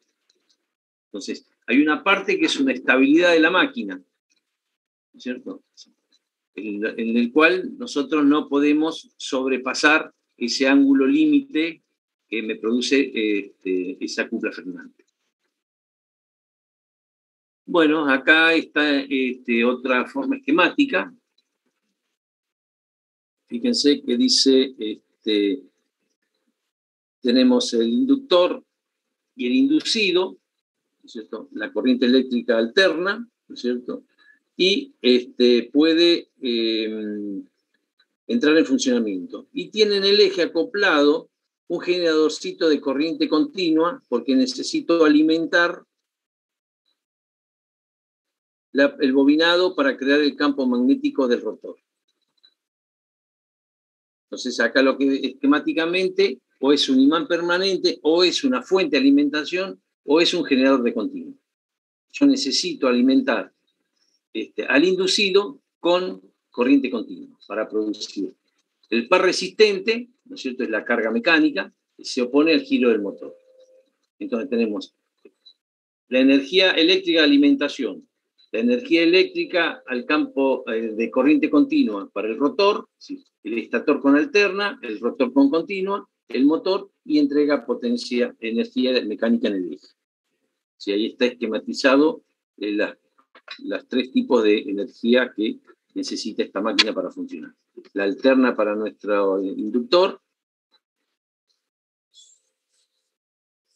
Entonces, hay una parte que es una estabilidad de la máquina, ¿cierto? En el cual nosotros no podemos sobrepasar ese ángulo límite que me produce esa cupla frenante. Bueno, acá está otra forma esquemática. Fíjense que dice, tenemos el inductor y el inducido, ¿no es cierto? La corriente eléctrica alterna, ¿no es cierto? Y puede entrar en funcionamiento. Y tiene en el eje acoplado un generadorcito de corriente continua porque necesito alimentar el bobinado para crear el campo magnético del rotor. Entonces acá lo que esquemáticamente o es un imán permanente o es una fuente de alimentación o es un generador de continuo. Yo necesito alimentar al inducido con corriente continua para producir. El par resistente, ¿no es cierto?, es la carga mecánica, se opone al giro del motor. Entonces tenemos la energía eléctrica de alimentación, la energía eléctrica al campo de corriente continua para el rotor, ¿sí? El estator con alterna, el rotor con continua, el motor, y entrega energía mecánica en el eje. ¿Sí? Ahí está esquematizado las tres tipos de energía que necesita esta máquina para funcionar. La alterna para nuestro inductor,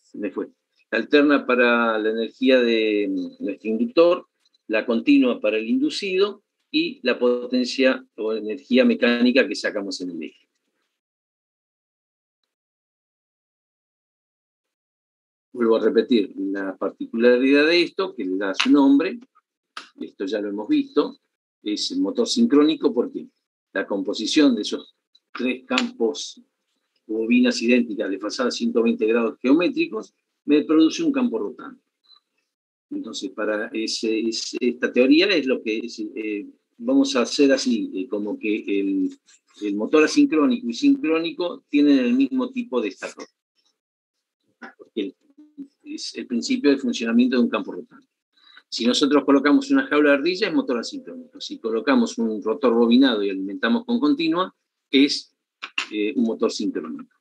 se me fue. La alterna para la energía de nuestro inductor, la continua para el inducido y la potencia o energía mecánica que sacamos en el eje. Vuelvo a repetir, la particularidad de esto, que le da su nombre, esto ya lo hemos visto, es el motor sincrónico porque la composición de esos tres campos bobinas idénticas desfasadas 120 grados geométricos me produce un campo rotante. Entonces, para esta teoría es lo que vamos a hacer así, como que el motor asincrónico y sincrónico tienen el mismo tipo de estator. Porque es el principio de funcionamiento de un campo rotante. Si nosotros colocamos una jaula de ardilla, es motor asincrónico. Si colocamos un rotor bobinado y alimentamos con continua, es un motor sincrónico.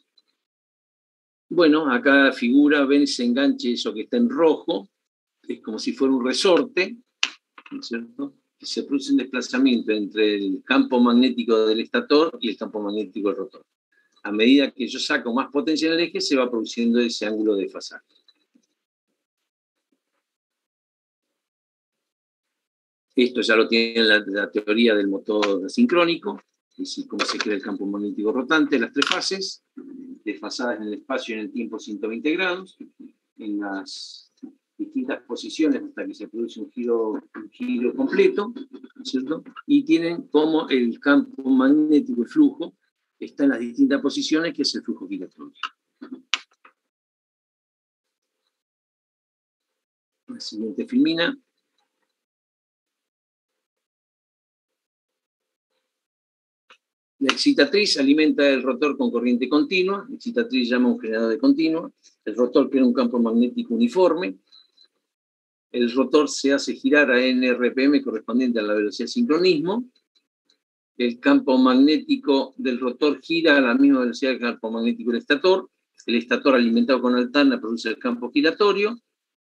Bueno, acá figura, ven ese enganche, eso que está en rojo, es como si fuera un resorte, ¿no es cierto? Que se produce un desplazamiento entre el campo magnético del estator y el campo magnético del rotor. a medida que yo saco más potencia en el eje, se va produciendo ese ángulo de desfasaje. Esto ya lo tiene la teoría del motor sincrónico, es decir, cómo se crea el campo magnético rotante, las tres fases, desfasadas en el espacio y en el tiempo 120 grados, en las distintas posiciones hasta que se produce un giro completo, ¿cierto? Y tienen como el campo magnético, el flujo, está en las distintas posiciones, que es el flujo giratorio. La siguiente filmina. La excitatriz alimenta el rotor con corriente continua. La excitatriz llama un generador de continua. El rotor crea un campo magnético uniforme. El rotor se hace girar a n RPM correspondiente a la velocidad de sincronismo. El campo magnético del rotor gira a la misma velocidad que el campo magnético del estator. El estator alimentado con alterna produce el campo giratorio.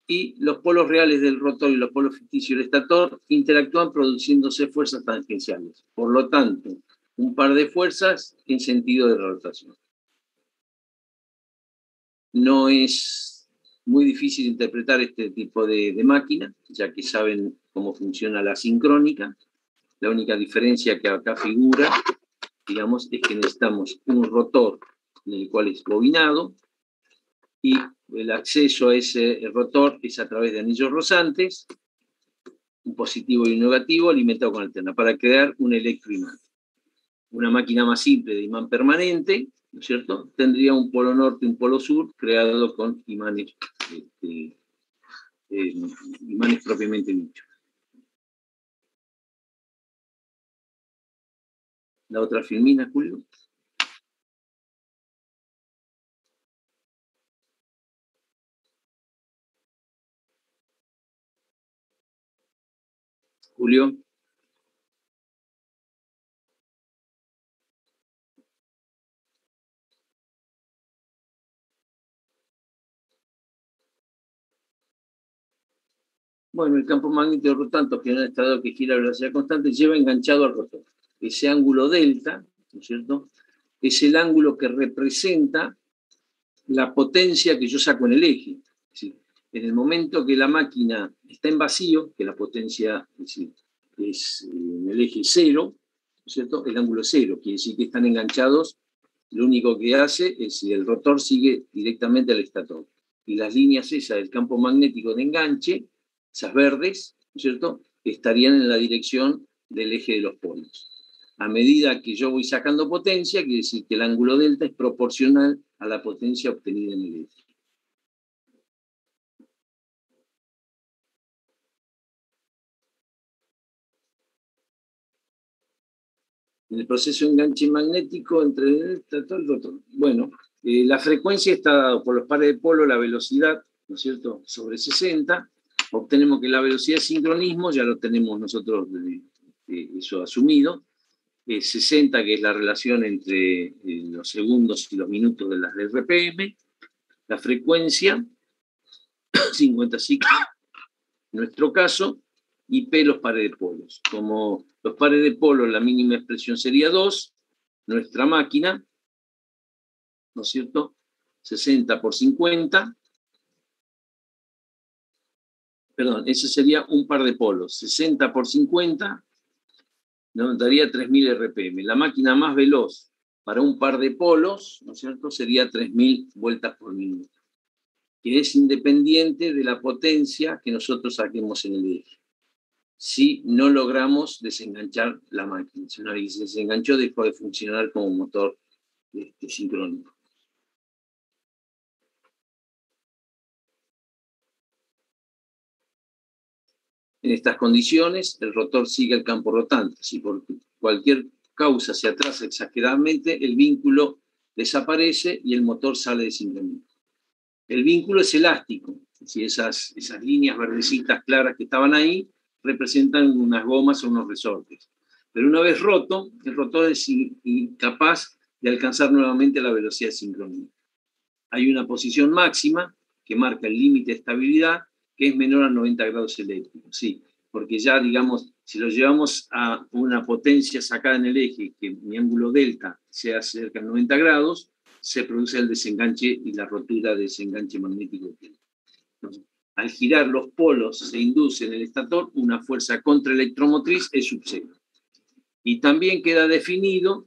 Y los polos reales del rotor y los polos ficticios del estator interactúan produciéndose fuerzas tangenciales. Por lo tanto, un par de fuerzas en sentido de rotación. No es muy difícil interpretar este tipo de máquina, ya que saben cómo funciona la sincrónica. La única diferencia que acá figura, digamos, es que necesitamos un rotor en el cual es bobinado, y el acceso a ese rotor es a través de anillos rozantes, un positivo y un negativo alimentado con alterna, para crear un electroimán. Una máquina más simple de imán permanente, ¿no es cierto?, tendría un polo norte y un polo sur creado con imanes, imanes propiamente dichos. La otra filmina, Julio. Julio. Bueno, el campo magnético rotante, que es un estado que gira a velocidad constante, lleva enganchado al rotor. Ese ángulo delta, ¿no es cierto?, es el ángulo que representa la potencia que yo saco en el eje. ¿Sí? En el momento que la máquina está en vacío, que la potencia es en el eje 0, ¿no es cierto?, el ángulo 0, quiere decir que están enganchados, lo único que hace es si el rotor sigue directamente al estator. Y las líneas esas del campo magnético de enganche, esas verdes, ¿no es cierto?, estarían en la dirección del eje de los polos. A medida que yo voy sacando potencia, quiere decir que el ángulo delta es proporcional a la potencia obtenida en el eje. En el proceso de enganche magnético entre el estator y el rotor. Bueno, la frecuencia está dada por los pares de polo, la velocidad, ¿no es cierto?, sobre 60. Obtenemos que la velocidad de sincronismo, ya lo tenemos nosotros eso asumido, 60, que es la relación entre los segundos y los minutos de las de RPM, la frecuencia, 50 ciclos, en nuestro caso, y P los pares de polos. Como los pares de polos, la mínima expresión sería 2, nuestra máquina, ¿no es cierto?, 60 por 50, perdón, eso sería un par de polos, 60 por 50, nos daría 3000 RPM. La máquina más veloz para un par de polos, ¿no es cierto?, sería 3000 vueltas por minuto, que es independiente de la potencia que nosotros saquemos en el eje. Si no logramos desenganchar la máquina, si una vez se desenganchó, dejó de funcionar como motor sincrónico. En estas condiciones, el rotor sigue el campo rotante. Si por cualquier causa se atrasa exageradamente, el vínculo desaparece y el motor sale de sincronía. El vínculo es elástico, si esas líneas verdecitas claras que estaban ahí representan unas gomas o unos resortes. Pero una vez roto, el rotor es incapaz de alcanzar nuevamente la velocidad de sincronía. Hay una posición máxima que marca el límite de estabilidad, que es menor a 90 grados eléctricos, sí, porque ya, digamos, Si lo llevamos a una potencia sacada en el eje, que mi ángulo delta sea cerca de 90 grados, se produce el desenganche y la rotura de ese enganche magnético. Entonces, al girar los polos se induce en el estator una fuerza contraelectromotriz E sub 0. Y también queda definido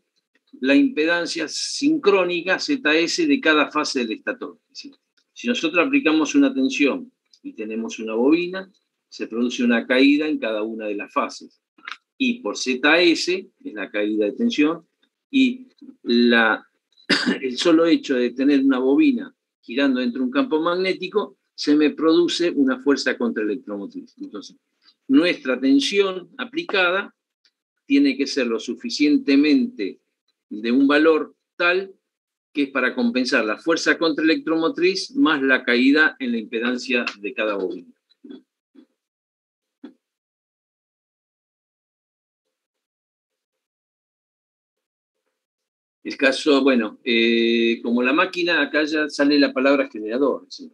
la impedancia sincrónica ZS de cada fase del estator. Es decir, si nosotros aplicamos una tensión y tenemos una bobina, se produce una caída en cada una de las fases. Y por ZS, es la caída de tensión, y el solo hecho de tener una bobina girando dentro de un campo magnético, se me produce una fuerza contraelectromotriz. Entonces, nuestra tensión aplicada tiene que ser lo suficientemente de un valor tal que es para compensar la fuerza contraelectromotriz más la caída en la impedancia de cada bobina. El caso, bueno, como la máquina, acá ya sale la palabra generador. ¿Sí?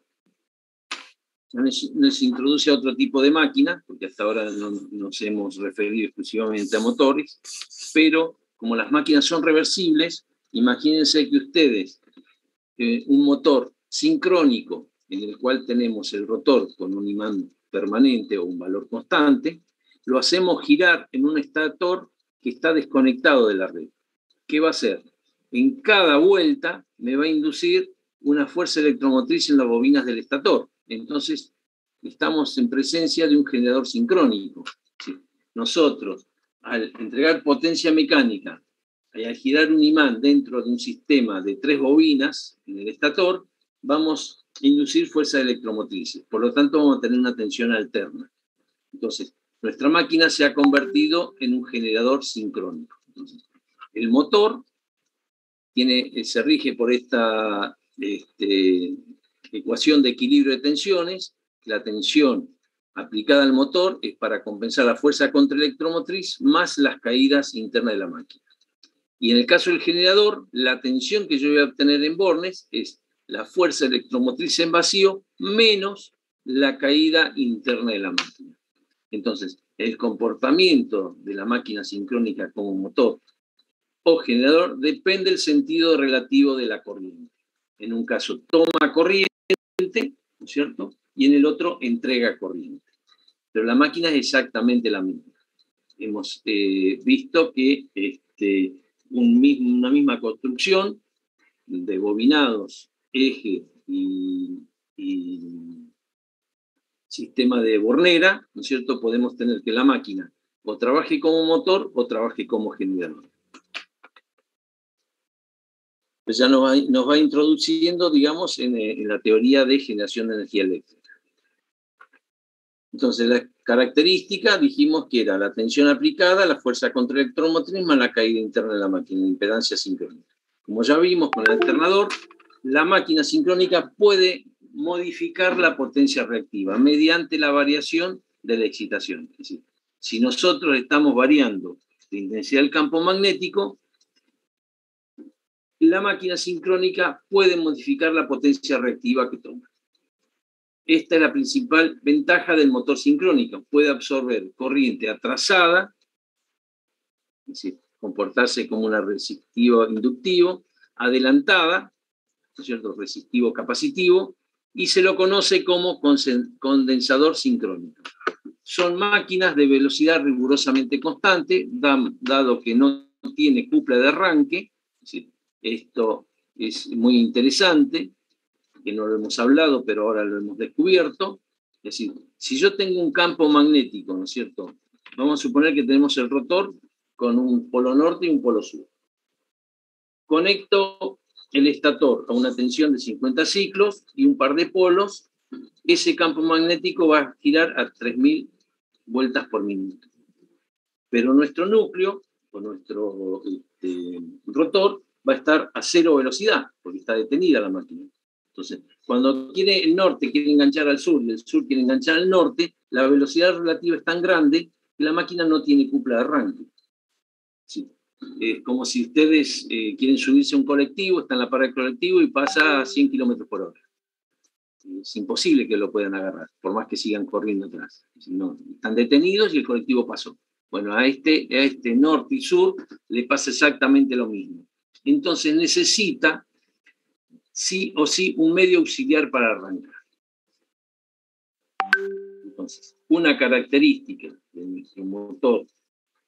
Nos introduce a otro tipo de máquina, porque hasta ahora no nos hemos referido exclusivamente a motores, pero como las máquinas son reversibles, imagínense que ustedes, un motor sincrónico, en el cual tenemos el rotor con un imán permanente o un valor constante, lo hacemos girar en un estator que está desconectado de la red. ¿Qué va a hacer? En cada vuelta me va a inducir una fuerza electromotriz en las bobinas del estator. Entonces, estamos en presencia de un generador sincrónico. ¿Sí? Nosotros, al entregar potencia mecánica y al girar un imán dentro de un sistema de 3 bobinas en el estator, vamos a inducir fuerzas electromotrices. Por lo tanto, vamos a tener una tensión alterna. Entonces, nuestra máquina se ha convertido en un generador sincrónico. Entonces, el motor se rige por esta ecuación de equilibrio de tensiones. La tensión aplicada al motor es para compensar la fuerza contraelectromotriz más las caídas internas de la máquina. Y en el caso del generador, la tensión que yo voy a obtener en bornes es la fuerza electromotriz en vacío menos la caída interna de la máquina. Entonces, el comportamiento de la máquina sincrónica como motor o generador depende del sentido relativo de la corriente. En un caso toma corriente, ¿no es cierto? Y en el otro entrega corriente. Pero la máquina es exactamente la misma. Hemos visto que una misma construcción de bobinados, eje y sistema de bornera, ¿no es cierto? Podemos tener que la máquina o trabaje como motor o trabaje como generador. Pues ya nos va introduciendo, digamos, en la teoría de generación de energía eléctrica. Entonces, la característica, dijimos que era la tensión aplicada, la fuerza contraelectromotriz más la caída interna de la máquina, la impedancia sincrónica. Como ya vimos con el alternador, la máquina sincrónica puede modificar la potencia reactiva mediante la variación de la excitación. Es decir, si nosotros estamos variando la intensidad del campo magnético, la máquina sincrónica puede modificar la potencia reactiva que toma. Esta es la principal ventaja del motor sincrónico. Puede absorber corriente atrasada, es decir, comportarse como un resistivo inductivo, adelantada, ¿no es cierto?, resistivo capacitivo, y se lo conoce como condensador sincrónico. Son máquinas de velocidad rigurosamente constante, dado que no tiene cupla de arranque. Es decir, esto es muy interesante, que no lo hemos hablado, pero ahora lo hemos descubierto. Es decir, si yo tengo un campo magnético, ¿no es cierto? Vamos a suponer que tenemos el rotor con un polo norte y un polo sur. Conecto el estator a una tensión de 50 ciclos y un par de polos. Ese campo magnético va a girar a 3000 vueltas por minuto. Pero nuestro núcleo, o nuestro rotor, va a estar a 0 velocidad, porque está detenida la máquina. Entonces, cuando el norte quiere enganchar al sur y el sur quiere enganchar al norte, la velocidad relativa es tan grande que la máquina no tiene cupla de arranque. Sí. Es como si ustedes quieren subirse a un colectivo, está en la parada del colectivo y pasa a 100 km por hora. Es imposible que lo puedan agarrar, por más que sigan corriendo atrás. No, están detenidos y el colectivo pasó. Bueno, a este norte y sur le pasa exactamente lo mismo. Entonces necesita sí o sí un medio auxiliar para arrancar. Entonces, una característica de nuestro motor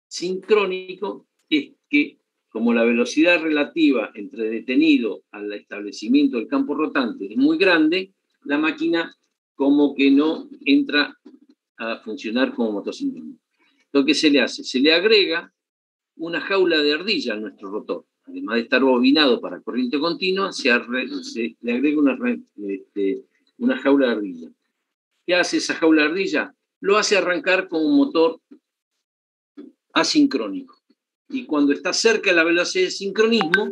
sincrónico es que, como la velocidad relativa entre detenido al establecimiento del campo rotante es muy grande, la máquina como que no entra a funcionar como motor sincrónico. Lo que se le hace, se le agrega una jaula de ardilla a nuestro rotor. Además de estar bobinado para corriente continua, se le agrega una jaula de ardilla. ¿Qué hace esa jaula de ardilla? Lo hace arrancar con un motor asincrónico. Y cuando está cerca de la velocidad de sincronismo,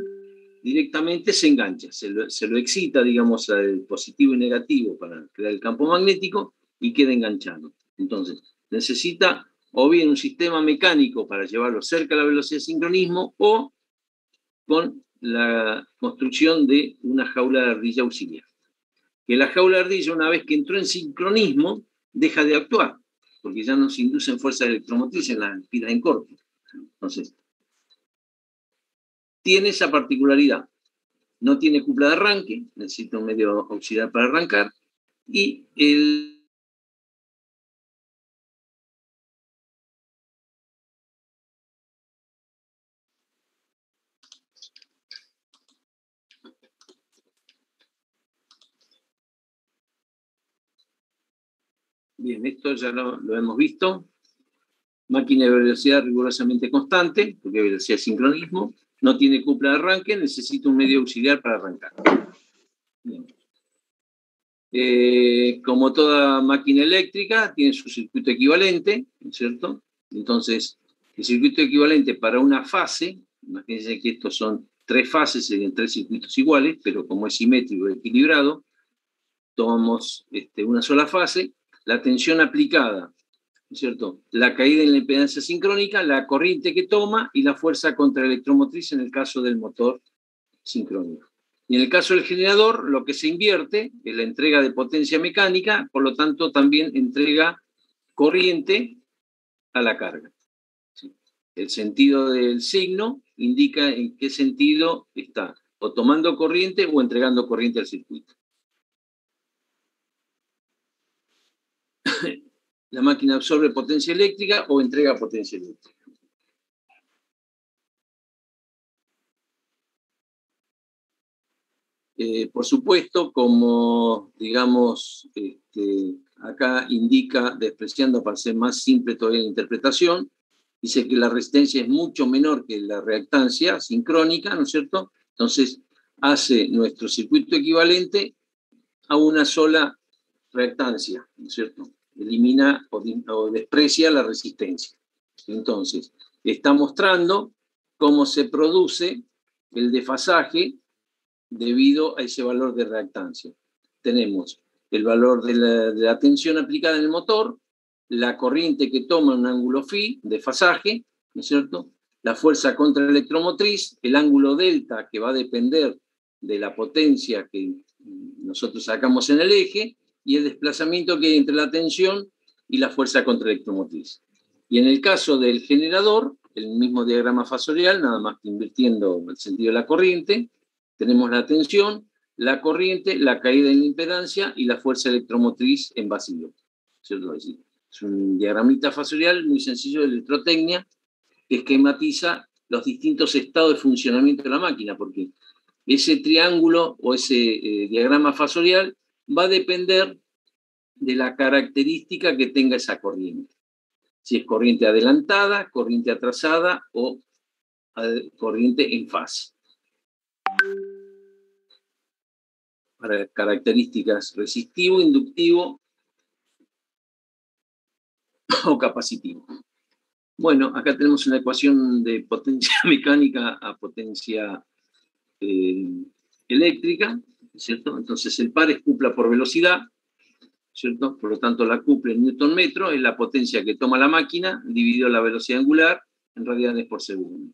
directamente se engancha, se lo excita, digamos, al positivo y negativo para crear el campo magnético y queda enganchado. Entonces, necesita o bien un sistema mecánico para llevarlo cerca de la velocidad de sincronismo o con la construcción de una jaula de ardilla auxiliar. Que la jaula de ardilla, una vez que entró en sincronismo, deja de actuar, porque ya no se inducen fuerzas electromotrices en las pilas en corto. Entonces, tiene esa particularidad. No tiene cupla de arranque, necesita un medio auxiliar para arrancar, y bien, esto ya lo hemos visto. Máquina de velocidad rigurosamente constante, porque hay velocidad de sincronismo, no tiene cupla de arranque, necesita un medio auxiliar para arrancar. Bien. Como toda máquina eléctrica, tiene su circuito equivalente, ¿no es cierto? Entonces, el circuito equivalente para una fase, imagínense que estos son 3 fases, serían 3 circuitos iguales, pero como es simétrico y equilibrado, tomamos una sola fase, la tensión aplicada, ¿no es cierto? La caída en la impedancia sincrónica, la corriente que toma y la fuerza contraelectromotriz en el caso del motor sincrónico. Y en el caso del generador, lo que se invierte es la entrega de potencia mecánica, por lo tanto también entrega corriente a la carga. ¿Sí? El sentido del signo indica en qué sentido está, o tomando corriente o entregando corriente al circuito. La máquina absorbe potencia eléctrica o entrega potencia eléctrica. Por supuesto, como digamos, acá indica, despreciando para ser más simple todavía la interpretación, dice que la resistencia es mucho menor que la reactancia sincrónica, ¿no es cierto? Entonces, hace nuestro circuito equivalente a una sola reactancia, ¿no es cierto? Elimina o desprecia la resistencia. Entonces, está mostrando cómo se produce el desfasaje debido a ese valor de reactancia. Tenemos el valor de la tensión aplicada en el motor, la corriente que toma un ángulo phi, desfasaje, ¿no es cierto? La fuerza contraelectromotriz, el ángulo delta que va a depender de la potencia que nosotros sacamos en el eje y el desplazamiento que hay entre la tensión y la fuerza contraelectromotriz. Y en el caso del generador, el mismo diagrama fasorial, nada más que invirtiendo el sentido de la corriente, tenemos la tensión, la corriente, la caída en la impedancia y la fuerza electromotriz en vacío. ¿Cierto? Es un diagramita fasorial muy sencillo de electrotecnia que esquematiza los distintos estados de funcionamiento de la máquina, porque ese triángulo o ese diagrama fasorial va a depender de la característica que tenga esa corriente. Si es corriente adelantada, corriente atrasada o corriente en fase. Para características resistivo, inductivo o capacitivo. Bueno, acá tenemos una ecuación de potencia mecánica a potencia eléctrica, ¿cierto? Entonces el par es cupla por velocidad, ¿cierto? Por lo tanto la cupla en newton metro es la potencia que toma la máquina dividido la velocidad angular en radianes por segundo.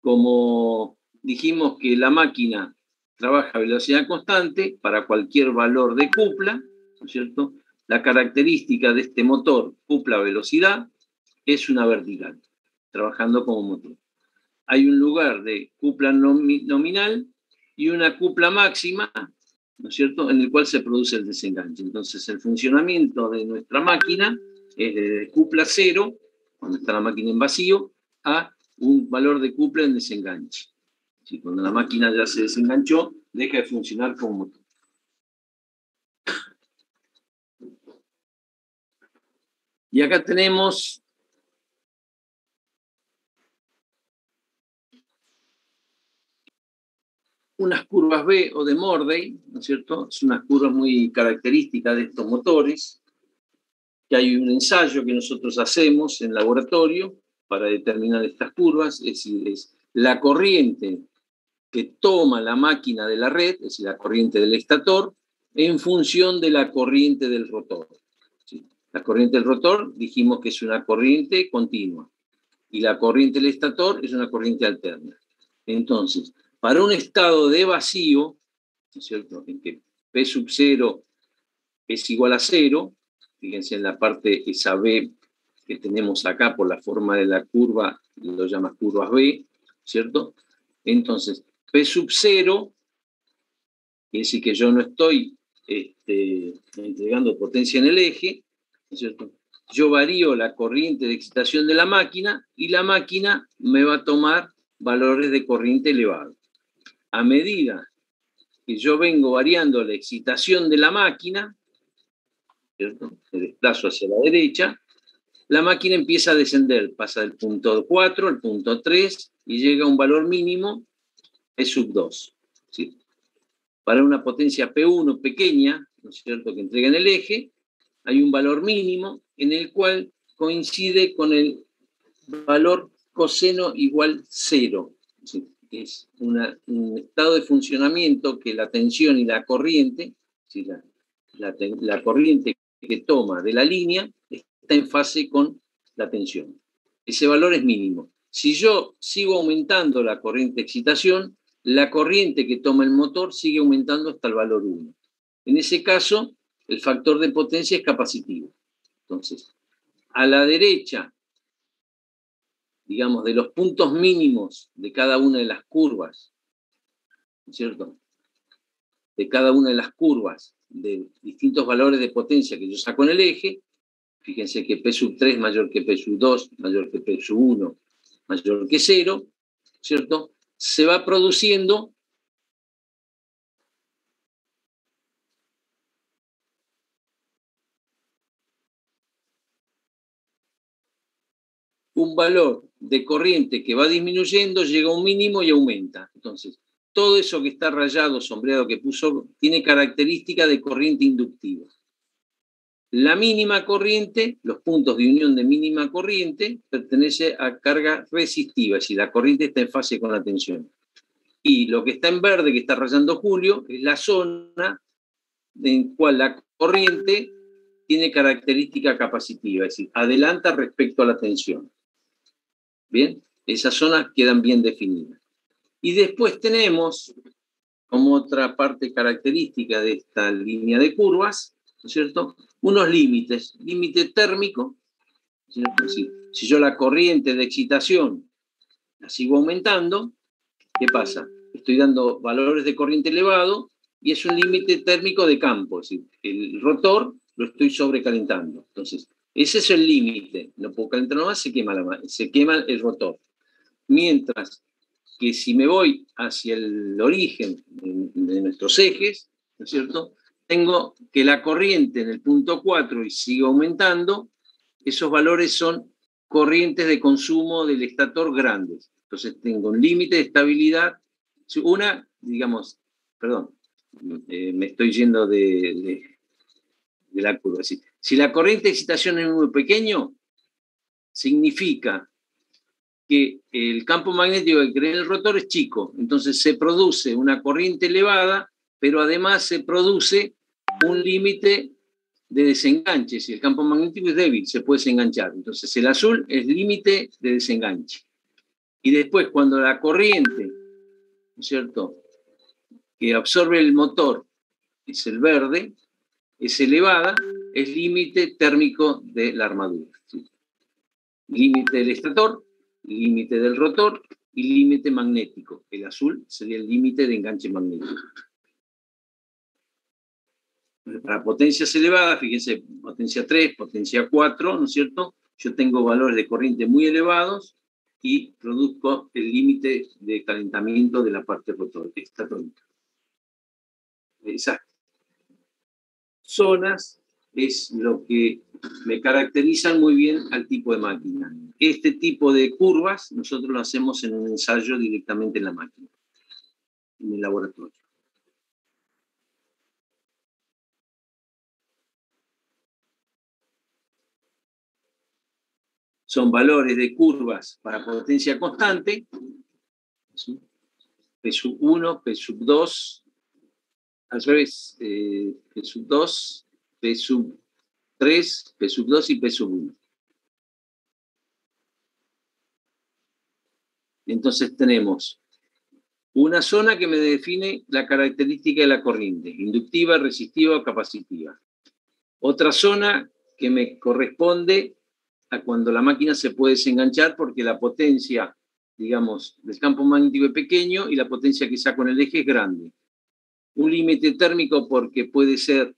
Como dijimos que la máquina trabaja a velocidad constante para cualquier valor de cupla, ¿no es cierto? La característica de este motor, cupla-velocidad, es una vertical, trabajando como motor. Hay un lugar de cupla nominal y una cupla máxima, ¿no es cierto?, en el cual se produce el desenganche. Entonces, el funcionamiento de nuestra máquina es de cupla 0, cuando está la máquina en vacío, a un valor de cupla en desenganche. ¿Sí? Cuando la máquina ya se desenganchó, deja de funcionar como motor. Y acá tenemos unas curvas B o de Morday, ¿no es cierto? Son unas curvas muy características de estos motores, que hay un ensayo que nosotros hacemos en laboratorio para determinar estas curvas, es decir, es la corriente que toma la máquina de la red, es decir, la corriente del estator, en función de la corriente del rotor. ¿Sí? La corriente del rotor dijimos que es una corriente continua, y la corriente del estator es una corriente alterna. Entonces, para un estado de vacío, ¿no es cierto?, en que P sub 0 es igual a 0, fíjense en la parte esa B que tenemos acá por la forma de la curva, lo llamas curvas B, ¿cierto? Entonces, P sub 0, quiere decir que yo no estoy entregando potencia en el eje, ¿no es cierto? Yo varío la corriente de excitación de la máquina y la máquina me va a tomar valores de corriente elevado. A medida que yo vengo variando la excitación de la máquina, ¿cierto?, me desplazo hacia la derecha, la máquina empieza a descender, pasa del punto 4 al punto 3 y llega a un valor mínimo, P sub 2. ¿Sí? Para una potencia P1 pequeña, ¿no es cierto?, que entrega en el eje, hay un valor mínimo en el cual coincide con el valor coseno igual 0. ¿Sí? Es un estado de funcionamiento que la tensión y la corriente, ¿sí?, la corriente que toma de la línea está en fase con la tensión. Ese valor es mínimo. Si yo sigo aumentando la corriente de excitación, la corriente que toma el motor sigue aumentando hasta el valor 1. En ese caso, el factor de potencia es capacitivo. Entonces, a la derecha, digamos, de los puntos mínimos de cada una de las curvas, ¿no es cierto?, de cada una de las curvas de distintos valores de potencia que yo saco en el eje, fíjense que P sub 3 mayor que P sub 2, mayor que P sub 1, mayor que 0, ¿cierto?, se va produciendo un valor de corriente que va disminuyendo, llega a un mínimo y aumenta. Entonces, todo eso que está rayado, sombreado, que puso, tiene característica de corriente inductiva. La mínima corriente, los puntos de unión de mínima corriente, pertenece a carga resistiva, es decir, la corriente está en fase con la tensión. Y lo que está en verde, que está rayando Julio, es la zona en cual la corriente tiene característica capacitiva, es decir, adelanta respecto a la tensión. Bien, esas zonas quedan bien definidas. Y después tenemos, como otra parte característica de esta línea de curvas, ¿no es cierto?, unos límites. Límite térmico, ¿cierto? Si yo la corriente de excitación la sigo aumentando, ¿qué pasa? Estoy dando valores de corriente elevado y es un límite térmico de campo, es decir, el rotor lo estoy sobrecalentando. Entonces, ese es el límite. No puedo calentar más, se quema el rotor. Mientras que si me voy hacia el origen de nuestros ejes, ¿no es cierto?, tengo que la corriente en el punto 4 y sigue aumentando, esos valores son corrientes de consumo del estator grandes. Entonces tengo un límite de estabilidad, me estoy yendo de la curva. Si la corriente de excitación es muy pequeño, significa que el campo magnético que crea el rotor es chico, entonces se produce una corriente elevada, pero además se produce un límite de desenganche. Si el campo magnético es débil, se puede desenganchar. Entonces el azul es límite de desenganche. Y después, cuando la corriente, ¿no es cierto?, que absorbe el motor es el verde, es elevada, es límite térmico de la armadura. ¿Sí? límite del estator, límite del rotor y límite magnético. El azul sería el límite de enganche magnético. Para potencias elevadas, fíjense, potencia 3, potencia 4, ¿no es cierto? Yo tengo valores de corriente muy elevados y produzco el límite de calentamiento de la parte rotor, estatórica. Esas zonas es lo que me caracterizan muy bien al tipo de máquina. Este tipo de curvas nosotros lo hacemos en un ensayo directamente en la máquina, en el laboratorio. Son valores de curvas para potencia constante, ¿sí? P sub 1, P sub 2, al revés, P sub 2, P sub 3, P sub 2 y P sub 1. Entonces tenemos una zona que me define la característica de la corriente, inductiva, resistiva o capacitiva. Otra zona que me corresponde a cuando la máquina se puede desenganchar porque la potencia, digamos, del campo magnético es pequeño y la potencia que saco en el eje es grande. Un límite térmico porque puede ser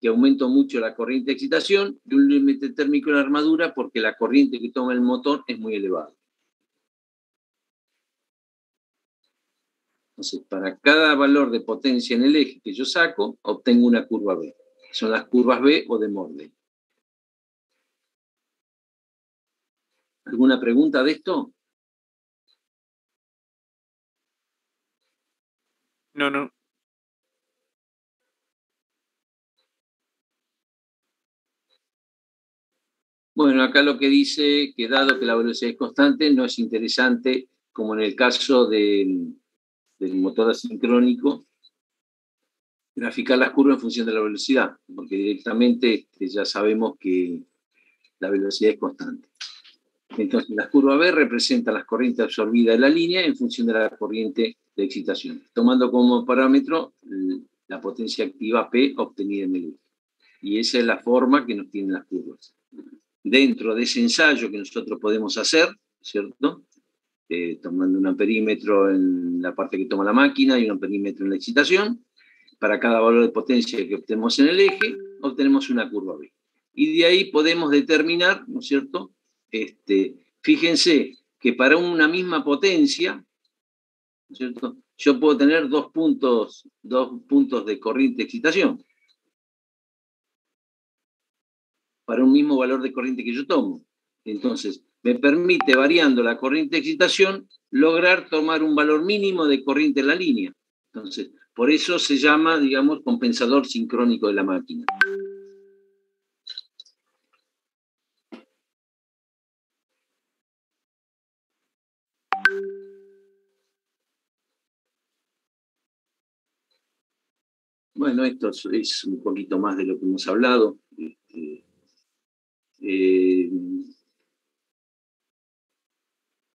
que aumento mucho la corriente de excitación, y un límite térmico en la armadura porque la corriente que toma el motor es muy elevada. Entonces, para cada valor de potencia en el eje que yo saco, obtengo una curva B. Son las curvas B o de Morley. ¿Alguna pregunta de esto? No. Bueno, acá lo que dice que dado que la velocidad es constante, no es interesante, como en el caso del motor asincrónico, graficar las curvas en función de la velocidad, porque directamente ya sabemos que la velocidad es constante. Entonces, la curva B representa las corrientes absorbidas de la línea en función de la corriente de excitación, tomando como parámetro la potencia activa P obtenida en el eje. Y esa es la forma que nos tienen las curvas. Dentro de ese ensayo que nosotros podemos hacer, ¿cierto? Tomando un amperímetro en la parte que toma la máquina y un amperímetro en la excitación, para cada valor de potencia que obtenemos en el eje, obtenemos una curva B. Y de ahí podemos determinar, ¿no es cierto? Fíjense que para una misma potencia, ¿no es cierto? Yo puedo tener dos puntos de corriente de excitación para un mismo valor de corriente que yo tomo. Entonces, me permite, variando la corriente de excitación, lograr tomar un valor mínimo de corriente en la línea. Entonces, por eso se llama, digamos, compensador sincrónico de la máquina. Bueno, esto es un poquito más de lo que hemos hablado.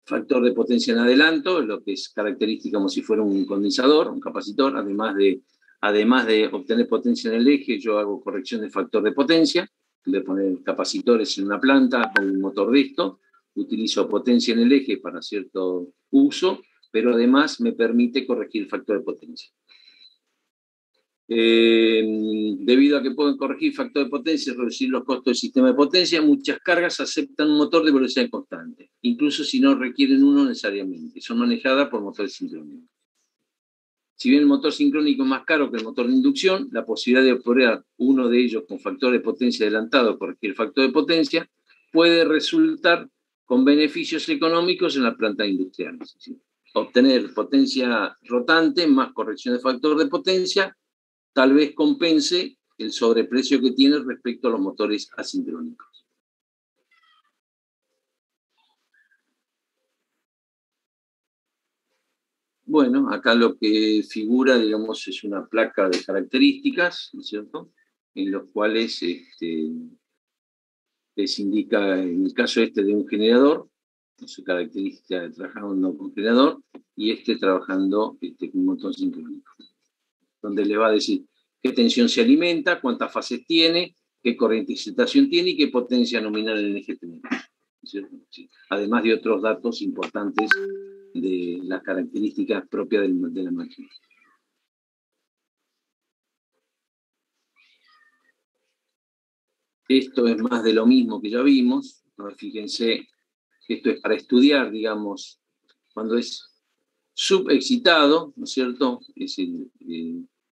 Factor de potencia en adelanto, lo que es característica como si fuera un condensador, un capacitor, además de obtener potencia en el eje, yo hago corrección de factor de potencia, de poner capacitores en una planta con un motor de esto, utilizo potencia en el eje para cierto uso, pero además me permite corregir el factor de potencia. Debido a que pueden corregir factor de potencia y reducir los costos del sistema de potencia, muchas cargas aceptan un motor de velocidad constante, incluso si no requieren uno necesariamente. Son manejadas por motores sincrónicos. Si bien el motor sincrónico es más caro que el motor de inducción, la posibilidad de operar uno de ellos con factor de potencia adelantado, corregir el factor de potencia, puede resultar con beneficios económicos en las plantas industriales. ¿Sí? Obtener potencia rotante más corrección de factor de potencia tal vez compense el sobreprecio que tiene respecto a los motores asincrónicos. Bueno, acá lo que figura, digamos, es una placa de características, ¿no es cierto?, en los cuales les indica, en el caso de un generador, su característica de trabajando con generador, y trabajando con un motor sincrónico, donde le va a decir qué tensión se alimenta, cuántas fases tiene, qué corriente de excitación tiene y qué potencia nominal en el eje tiene. ¿cierto? Sí. Además de otros datos importantes de las características propias de la máquina. Esto es más de lo mismo que ya vimos. Ahora fíjense, esto es para estudiar, digamos, cuando es subexcitado, ¿no es cierto? Es decir,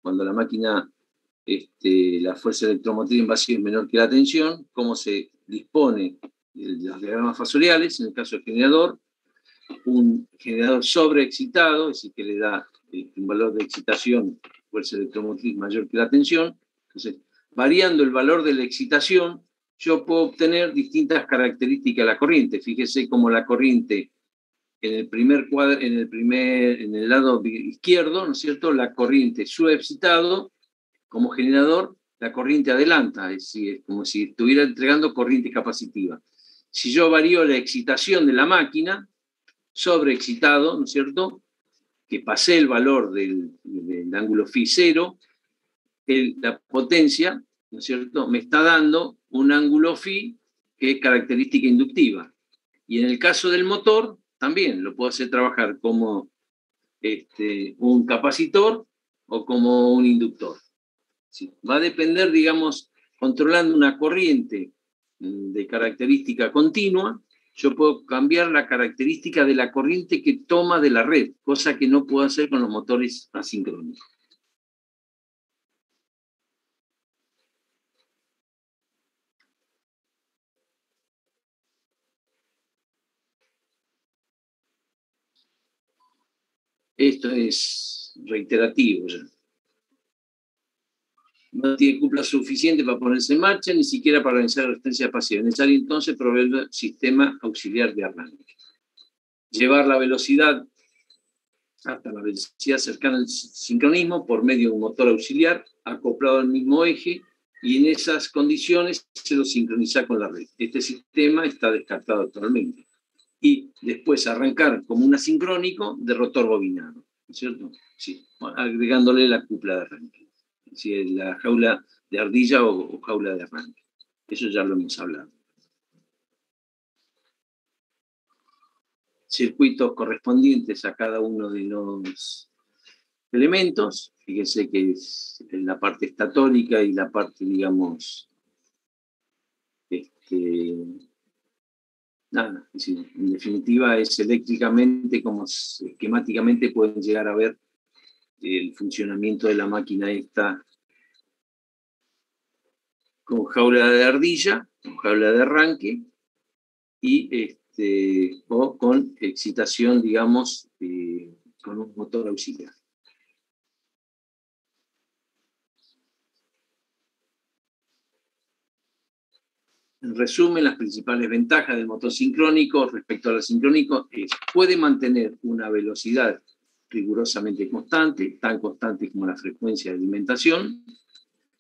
cuando la máquina, la fuerza electromotriz en vacío es menor que la tensión, cómo se dispone los diagramas fasoriales, en el caso del generador, un generador sobreexcitado, es decir, que le da un valor de excitación, fuerza electromotriz mayor que la tensión. Entonces, variando el valor de la excitación, yo puedo obtener distintas características de la corriente. Fíjese cómo la corriente en el primer cuadro, en el lado izquierdo, ¿no es cierto? La corriente subexcitado, como generador, la corriente adelanta, es decir, es como si estuviera entregando corriente capacitiva. Si yo varío la excitación de la máquina, sobreexcitado, ¿no es cierto? Que pasé el valor del ángulo phi cero, la potencia, ¿no es cierto?, me está dando un ángulo phi que es característica inductiva. Y en el caso del motor, también lo puedo hacer trabajar como un capacitor o como un inductor. ¿Sí? Va a depender, digamos, controlando una corriente de característica continua, yo puedo cambiar la característica de la corriente que toma de la red, cosa que no puedo hacer con los motores asincrónicos. Esto es reiterativo ya. No tiene cupla suficiente para ponerse en marcha, ni siquiera para organizar la resistencia pasiva. Es necesario entonces proveer el sistema auxiliar de arranque. Llevar la velocidad hasta la velocidad cercana al sincronismo por medio de un motor auxiliar acoplado al mismo eje, y en esas condiciones se lo sincroniza con la red. Este sistema está descartado actualmente. Y después arrancar como un asincrónico de rotor bobinado, ¿no es cierto? Sí, agregándole la cupla de arranque. Si es la jaula de ardilla o jaula de arranque. Eso ya lo hemos hablado. Circuitos correspondientes a cada uno de los elementos. Fíjense que es la parte estatórica y la parte, digamos, nada, es decir, en definitiva es eléctricamente como esquemáticamente pueden llegar a ver el funcionamiento de la máquina esta con jaula de ardilla, con jaula de arranque y o con excitación, digamos, con un motor auxiliar. En resumen, las principales ventajas del motor sincrónico respecto al asincrónico es: puede mantener una velocidad rigurosamente constante, tan constante como la frecuencia de alimentación,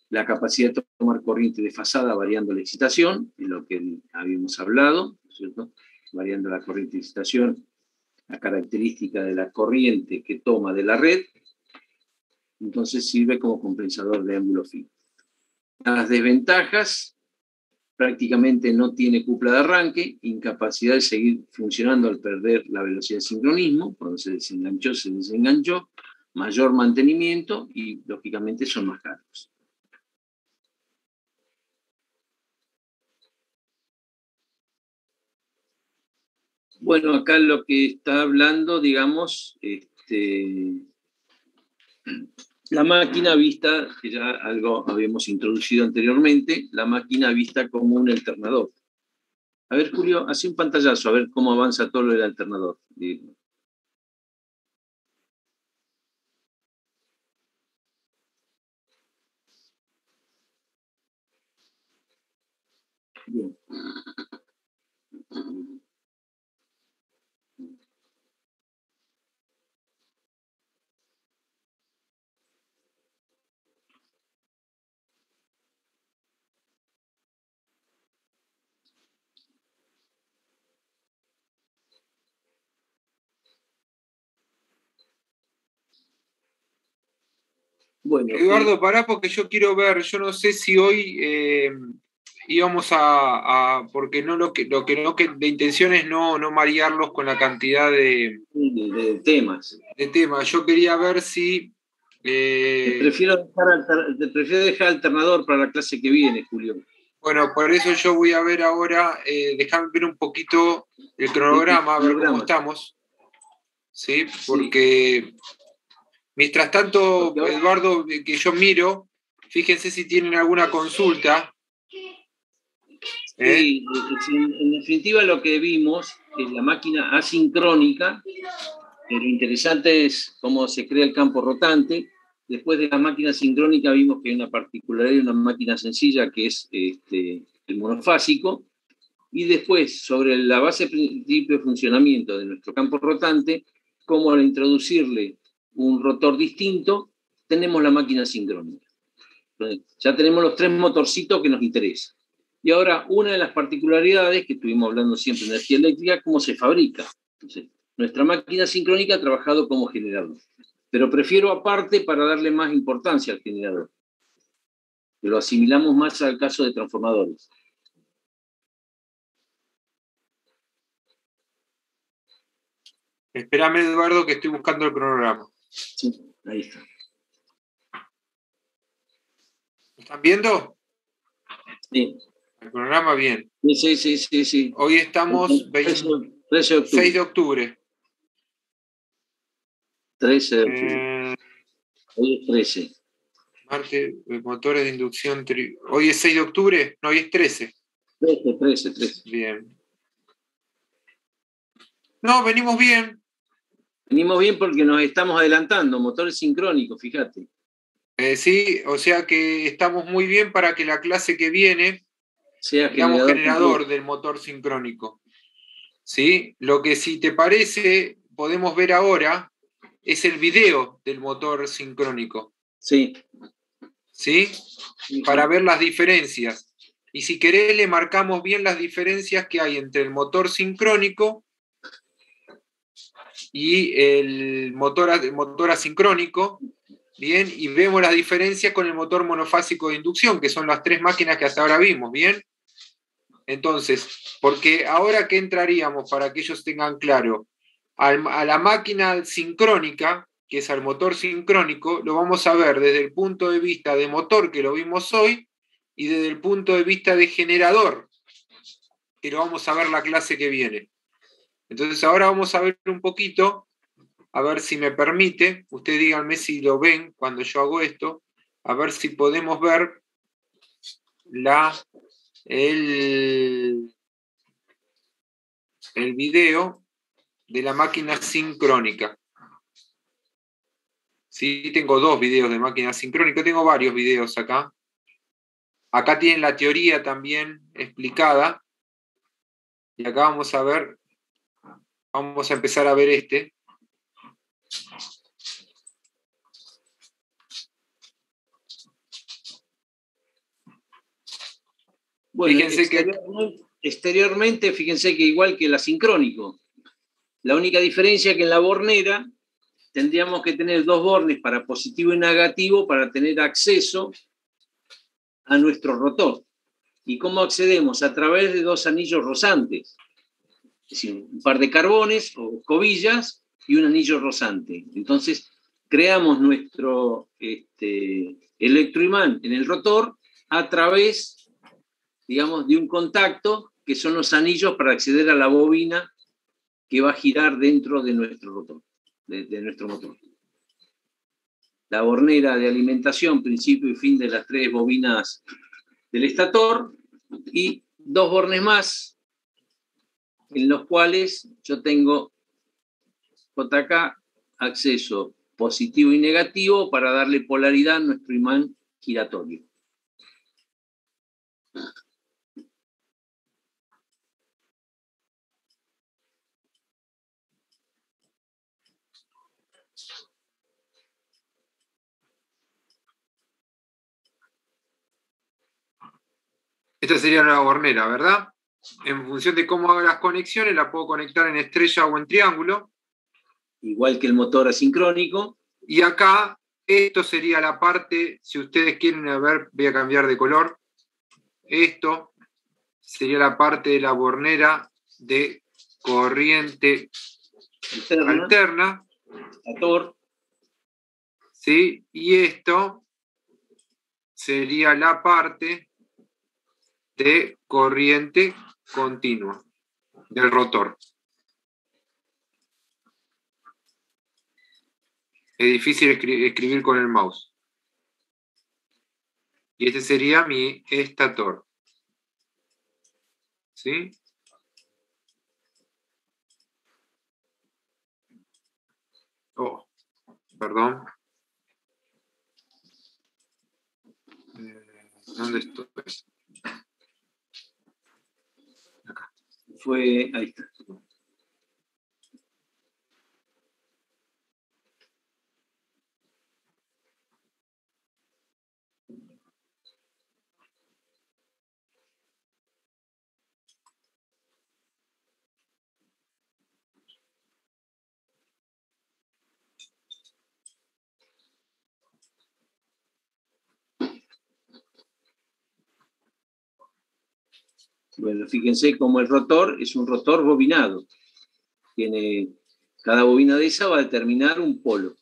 la capacidad de tomar corriente desfasada variando la excitación, es lo que habíamos hablado, ¿cierto? Variando la corriente de excitación, la característica de la corriente que toma de la red, entonces sirve como compensador de ángulo phi. Las desventajas: prácticamente no tiene cupla de arranque, incapacidad de seguir funcionando al perder la velocidad de sincronismo, cuando se desenganchó, se desenganchó, mayor mantenimiento y lógicamente son más caros. Bueno, acá lo que está hablando, digamos, la máquina vista, que ya algo habíamos introducido anteriormente, la máquina vista como un alternador. A ver, Julio, hace un pantallazo, a ver cómo avanza todo lo del alternador. Bien. Bueno, Eduardo, pará porque yo quiero ver, yo no sé si hoy íbamos porque no lo que de intención es no marearlos con la cantidad de temas. De temas. Yo quería ver si... Prefiero dejar alternador para la clase que viene, Julio. Bueno, por eso yo voy a ver ahora, déjame ver un poquito el cronograma, a ver cómo estamos. ¿Sí? Porque mientras tanto, Eduardo, que yo miro, fíjense si tienen alguna consulta. Sí, en definitiva lo que vimos es la máquina asincrónica, que lo interesante es cómo se crea el campo rotante. Después de la máquina sincrónica vimos que hay una particularidad de una máquina sencilla que es el monofásico, y después sobre la base principio de funcionamiento de nuestro campo rotante, cómo al introducirle un rotor distinto, tenemos la máquina sincrónica. Entonces, ya tenemos los 3 motorcitos que nos interesan. Y ahora, una de las particularidades que estuvimos hablando siempre de energía eléctrica, cómo se fabrica. Entonces, nuestra máquina sincrónica ha trabajado como generador, pero prefiero aparte para darle más importancia al generador. Lo asimilamos más al caso de transformadores. Espérame, Eduardo, que estoy buscando el cronograma. Sí, ahí está. ¿Están viendo? Sí. El cronograma bien. Sí. Hoy estamos 6 de octubre. 13 de octubre. Hoy es 13. Martes, motores de inducción. ¿Hoy es 6 de octubre? No, hoy es 13. 13. Bien. No, venimos bien. Venimos bien porque nos estamos adelantando, motores sincrónicos, fíjate. Sí, o sea que estamos muy bien para que la clase que viene sea generador del motor sincrónico. ¿Sí? Lo que, si te parece, podemos ver ahora es el video del motor sincrónico. Sí. ¿Sí? Para ver las diferencias. Y si querés, le marcamos bien las diferencias que hay entre el motor sincrónico y el motor asincrónico. Bien, y vemos las diferencias con el motor monofásico de inducción, que son las 3 máquinas que hasta ahora vimos, ¿bien? Entonces, porque ahora que entraríamos, para que ellos tengan claro, a la máquina sincrónica, que es al motor sincrónico, lo vamos a ver desde el punto de vista de motor, que lo vimos hoy, y desde el punto de vista de generador, que lo vamos a ver la clase que viene. Entonces ahora vamos a ver un poquito, a ver si me permite, ustedes díganme si lo ven cuando yo hago esto, a ver si podemos ver el video de la máquina sincrónica. Sí, tengo 2 videos de máquina sincrónica, tengo varios videos acá. Acá tienen la teoría también explicada. Y acá vamos a ver, vamos a empezar a ver este. Bueno, exteriormente, fíjense que igual que el asincrónico, la única diferencia es que en la bornera tendríamos que tener 2 bornes para positivo y negativo para tener acceso a nuestro rotor. ¿Y cómo accedemos? A través de 2 anillos rozantes. Es decir, un par de carbones o escobillas y un anillo rozante. Entonces, creamos nuestro electroimán en el rotor a través, digamos, de un contacto que son los anillos para acceder a la bobina que va a girar dentro de nuestro rotor, de nuestro motor. La bornera de alimentación, principio y fin de las 3 bobinas del estator, y 2 bornes más, en los cuales yo tengo JK acceso positivo y negativo para darle polaridad a nuestro imán giratorio. Esta sería la bornera, ¿verdad? En función de cómo haga las conexiones, la puedo conectar en estrella o en triángulo. Igual que el motor asincrónico. Y acá, esto sería la parte, si ustedes quieren ver, voy a cambiar de color. Esto sería la parte de la bornera de corriente alterna. Estator. ¿Sí? Y esto sería la parte de corriente continua del rotor. Es difícil escribir con el mouse. Y este sería mi estator. ¿Sí? Oh, perdón. ¿Dónde estoy? Acá. Ahí está. Bueno, fíjense cómo el rotor es un rotor bobinado. Cada bobina de esa va a determinar un polo.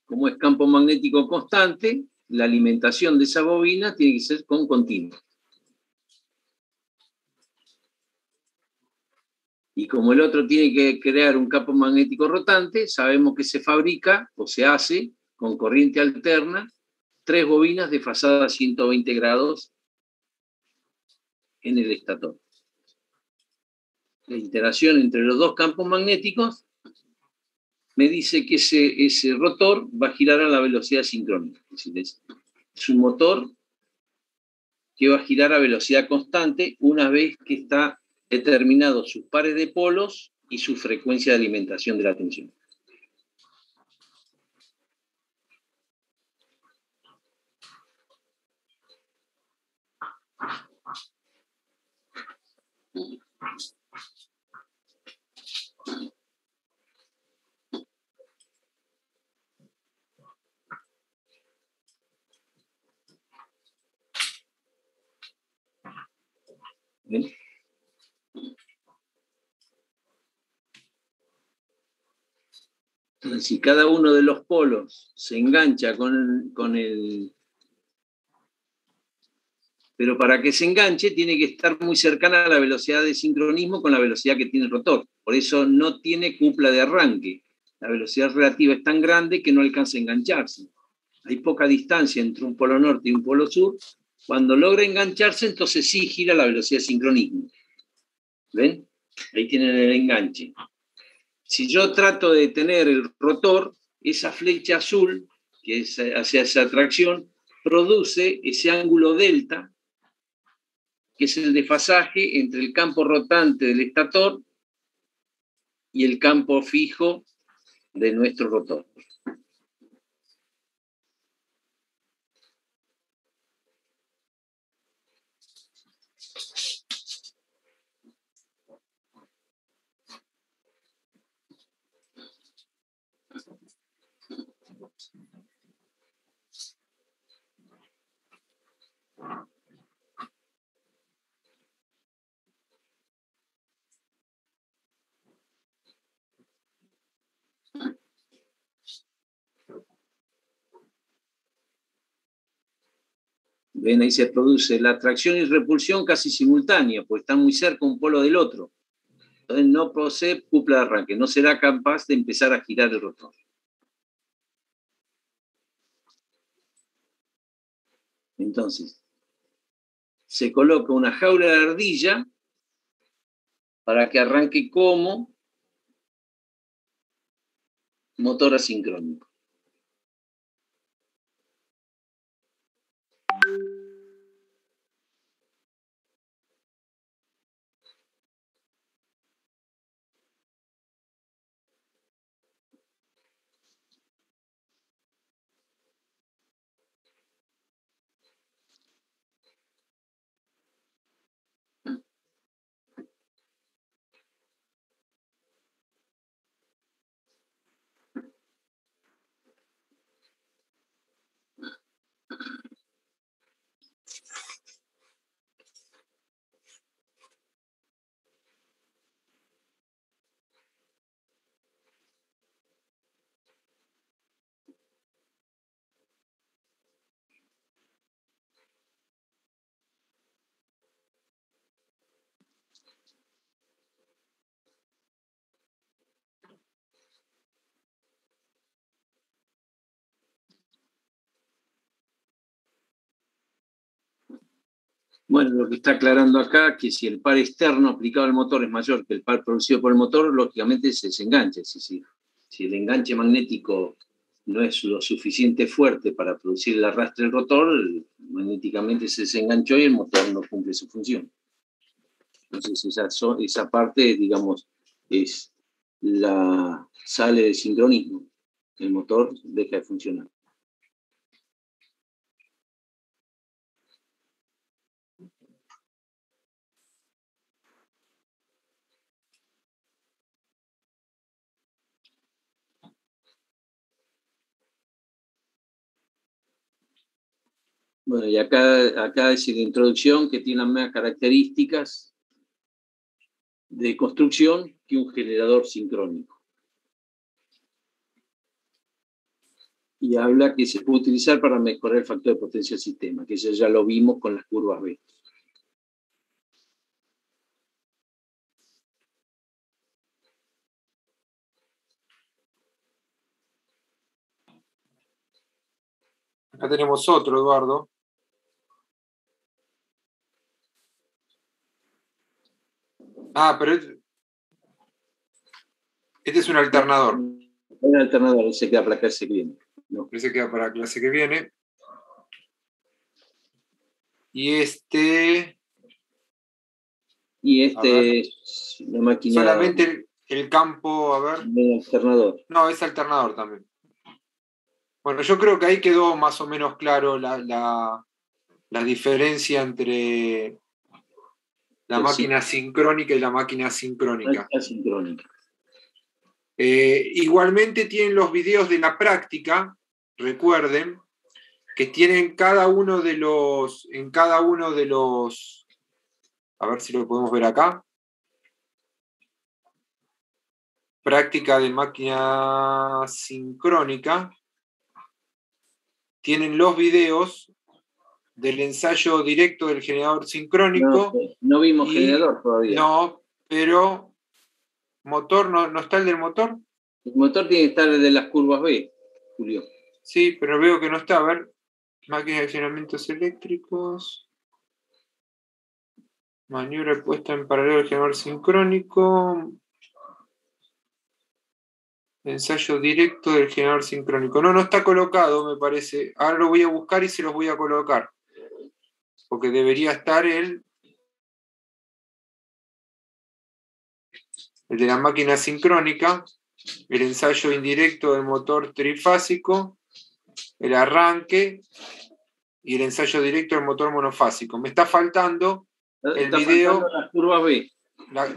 Como es campo magnético constante, la alimentación de esa bobina tiene que ser con continuo. Y como el otro tiene que crear un campo magnético rotante, sabemos que se fabrica o se hace con corriente alterna 3 bobinas desfasadas 120 grados en el estator. La interacción entre los dos campos magnéticos me dice que ese rotor va a girar a la velocidad sincrónica. Es decir, es un motor que va a girar a velocidad constante una vez que está determinados sus pares de polos y su frecuencia de alimentación de la tensión. ¿Bien? Entonces, si cada uno de los polos se engancha con el... Pero para que se enganche tiene que estar muy cercana a la velocidad de sincronismo con la velocidad que tiene el rotor. Por eso no tiene cupla de arranque. La velocidad relativa es tan grande que no alcanza a engancharse. Hay poca distancia entre un polo norte y un polo sur. Cuando logra engancharse, entonces sí gira a la velocidad de sincronismo. ¿Ven? Ahí tienen el enganche. Si yo trato de detener el rotor, esa flecha azul, que hace esa atracción, produce ese ángulo delta, que es el desfasaje entre el campo rotante del estator y el campo fijo de nuestro rotor. Ven, ahí se produce la atracción y repulsión casi simultánea, pues están muy cerca un polo del otro. Entonces no posee cupla de arranque, no será capaz de empezar a girar el rotor. Entonces, se coloca una jaula de ardilla para que arranque como motor asincrónico. Bueno, lo que está aclarando acá, que si el par externo aplicado al motor es mayor que el par producido por el motor, lógicamente se desengancha. Es decir, si el enganche magnético no es lo suficiente fuerte para producir el arrastre del rotor, magnéticamente se desenganchó y el motor no cumple su función. Entonces esa parte, digamos, sale del sincronismo. El motor deja de funcionar. Bueno, y acá es la introducción que tiene las mismas características de construcción que un generador sincrónico. Y habla que se puede utilizar para mejorar el factor de potencia del sistema, que eso ya lo vimos con las curvas B. Acá tenemos otro, Eduardo. Pero este es un alternador. Un alternador, ese queda para la clase que viene. No. Ese queda para la clase que viene. Y este es una máquina... Solamente el campo, a ver. Un alternador. No, es alternador también. Bueno, yo creo que ahí quedó más o menos claro la diferencia entre la máquina sincrónica y la máquina asincrónica. Igualmente tienen los videos de la práctica, recuerden, que tienen en cada uno de los, a ver si lo podemos ver acá, práctica de máquina sincrónica, tienen los videos del ensayo directo del generador sincrónico. No vimos generador todavía. No, pero motor, ¿no está el del motor? El motor tiene que estar desde las curvas B, Julio. Sí, pero veo que no está. A ver, máquinas de accionamientos eléctricos. Maniobra puesta en paralelo al generador sincrónico. Ensayo directo del generador sincrónico. No está colocado, me parece. Ahora lo voy a buscar y se los voy a colocar. Porque debería estar el de la máquina sincrónica, el ensayo indirecto del motor trifásico, el arranque y el ensayo directo del motor monofásico. Me está faltando el video las curvas B.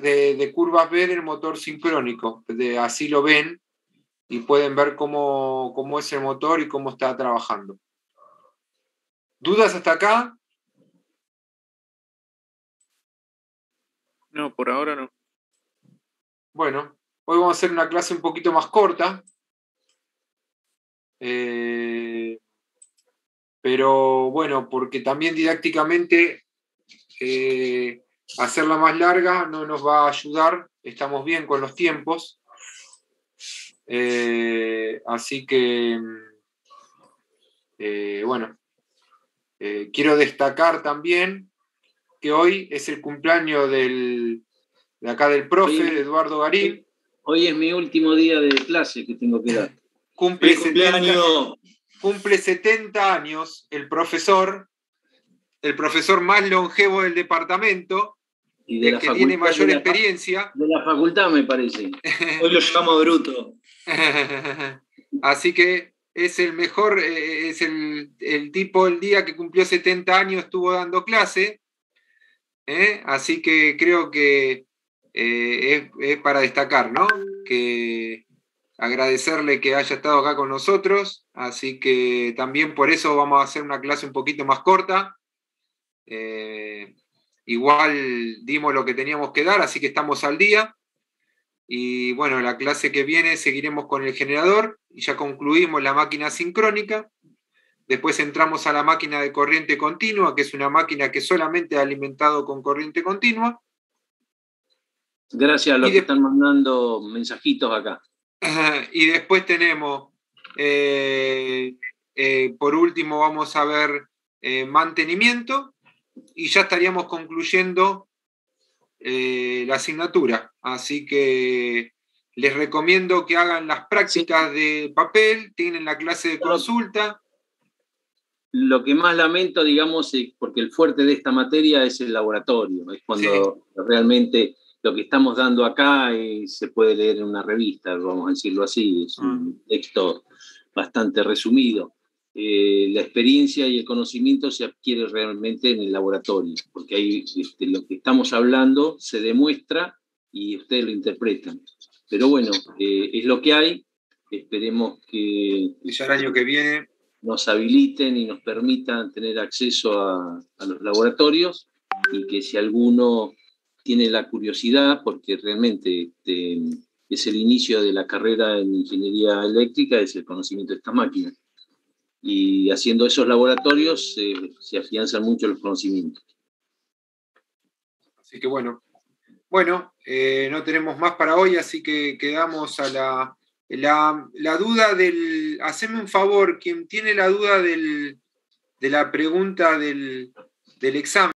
De curvas B del motor sincrónico. Así lo ven y pueden ver cómo es el motor y cómo está trabajando. ¿Dudas hasta acá? No, por ahora no. Bueno, hoy vamos a hacer una clase un poquito más corta. Pero bueno, porque también didácticamente hacerla más larga no nos va a ayudar. Estamos bien con los tiempos. Así que, bueno, quiero destacar también que hoy es el cumpleaños de acá del profe, de Eduardo Garín. Hoy es mi último día de clase que tengo que dar. Cumple 70 años el profesor más longevo del departamento, y de el que tiene mayor experiencia. De la facultad, me parece. Hoy lo llamo Bruto. Así que es el mejor, es el tipo, el día que cumplió 70 años estuvo dando clase. Así que creo que es para destacar, ¿no? Que agradecerle que haya estado acá con nosotros. Así que también por eso vamos a hacer una clase un poquito más corta. Igual dimos lo que teníamos que dar, así que estamos al día. Y bueno, la clase que viene seguiremos con el generador y ya concluimos la máquina sincrónica. Después entramos a la máquina de corriente continua, que es una máquina que solamente ha alimentado con corriente continua. Gracias a los que están mandando mensajitos acá. Y después tenemos, por último, vamos a ver mantenimiento. y ya estaríamos concluyendo la asignatura. Así que les recomiendo que hagan las prácticas de papel, tienen la clase de consulta. Lo que más lamento, digamos, es porque el fuerte de esta materia es el laboratorio, es cuando realmente lo que estamos dando acá se puede leer en una revista, vamos a decirlo así, es un texto bastante resumido. La experiencia y el conocimiento se adquiere realmente en el laboratorio, porque ahí lo que estamos hablando se demuestra y ustedes lo interpretan. Pero bueno, es lo que hay, esperemos que ya el año que viene nos habiliten y nos permitan tener acceso a los laboratorios, y que si alguno tiene la curiosidad, porque realmente es el inicio de la carrera en ingeniería eléctrica, es el conocimiento de estas máquinas. Y haciendo esos laboratorios se afianzan mucho los conocimientos. Así que bueno, no tenemos más para hoy, así que quedamos a la duda del... Haceme un favor, quien tiene la duda de la pregunta del examen.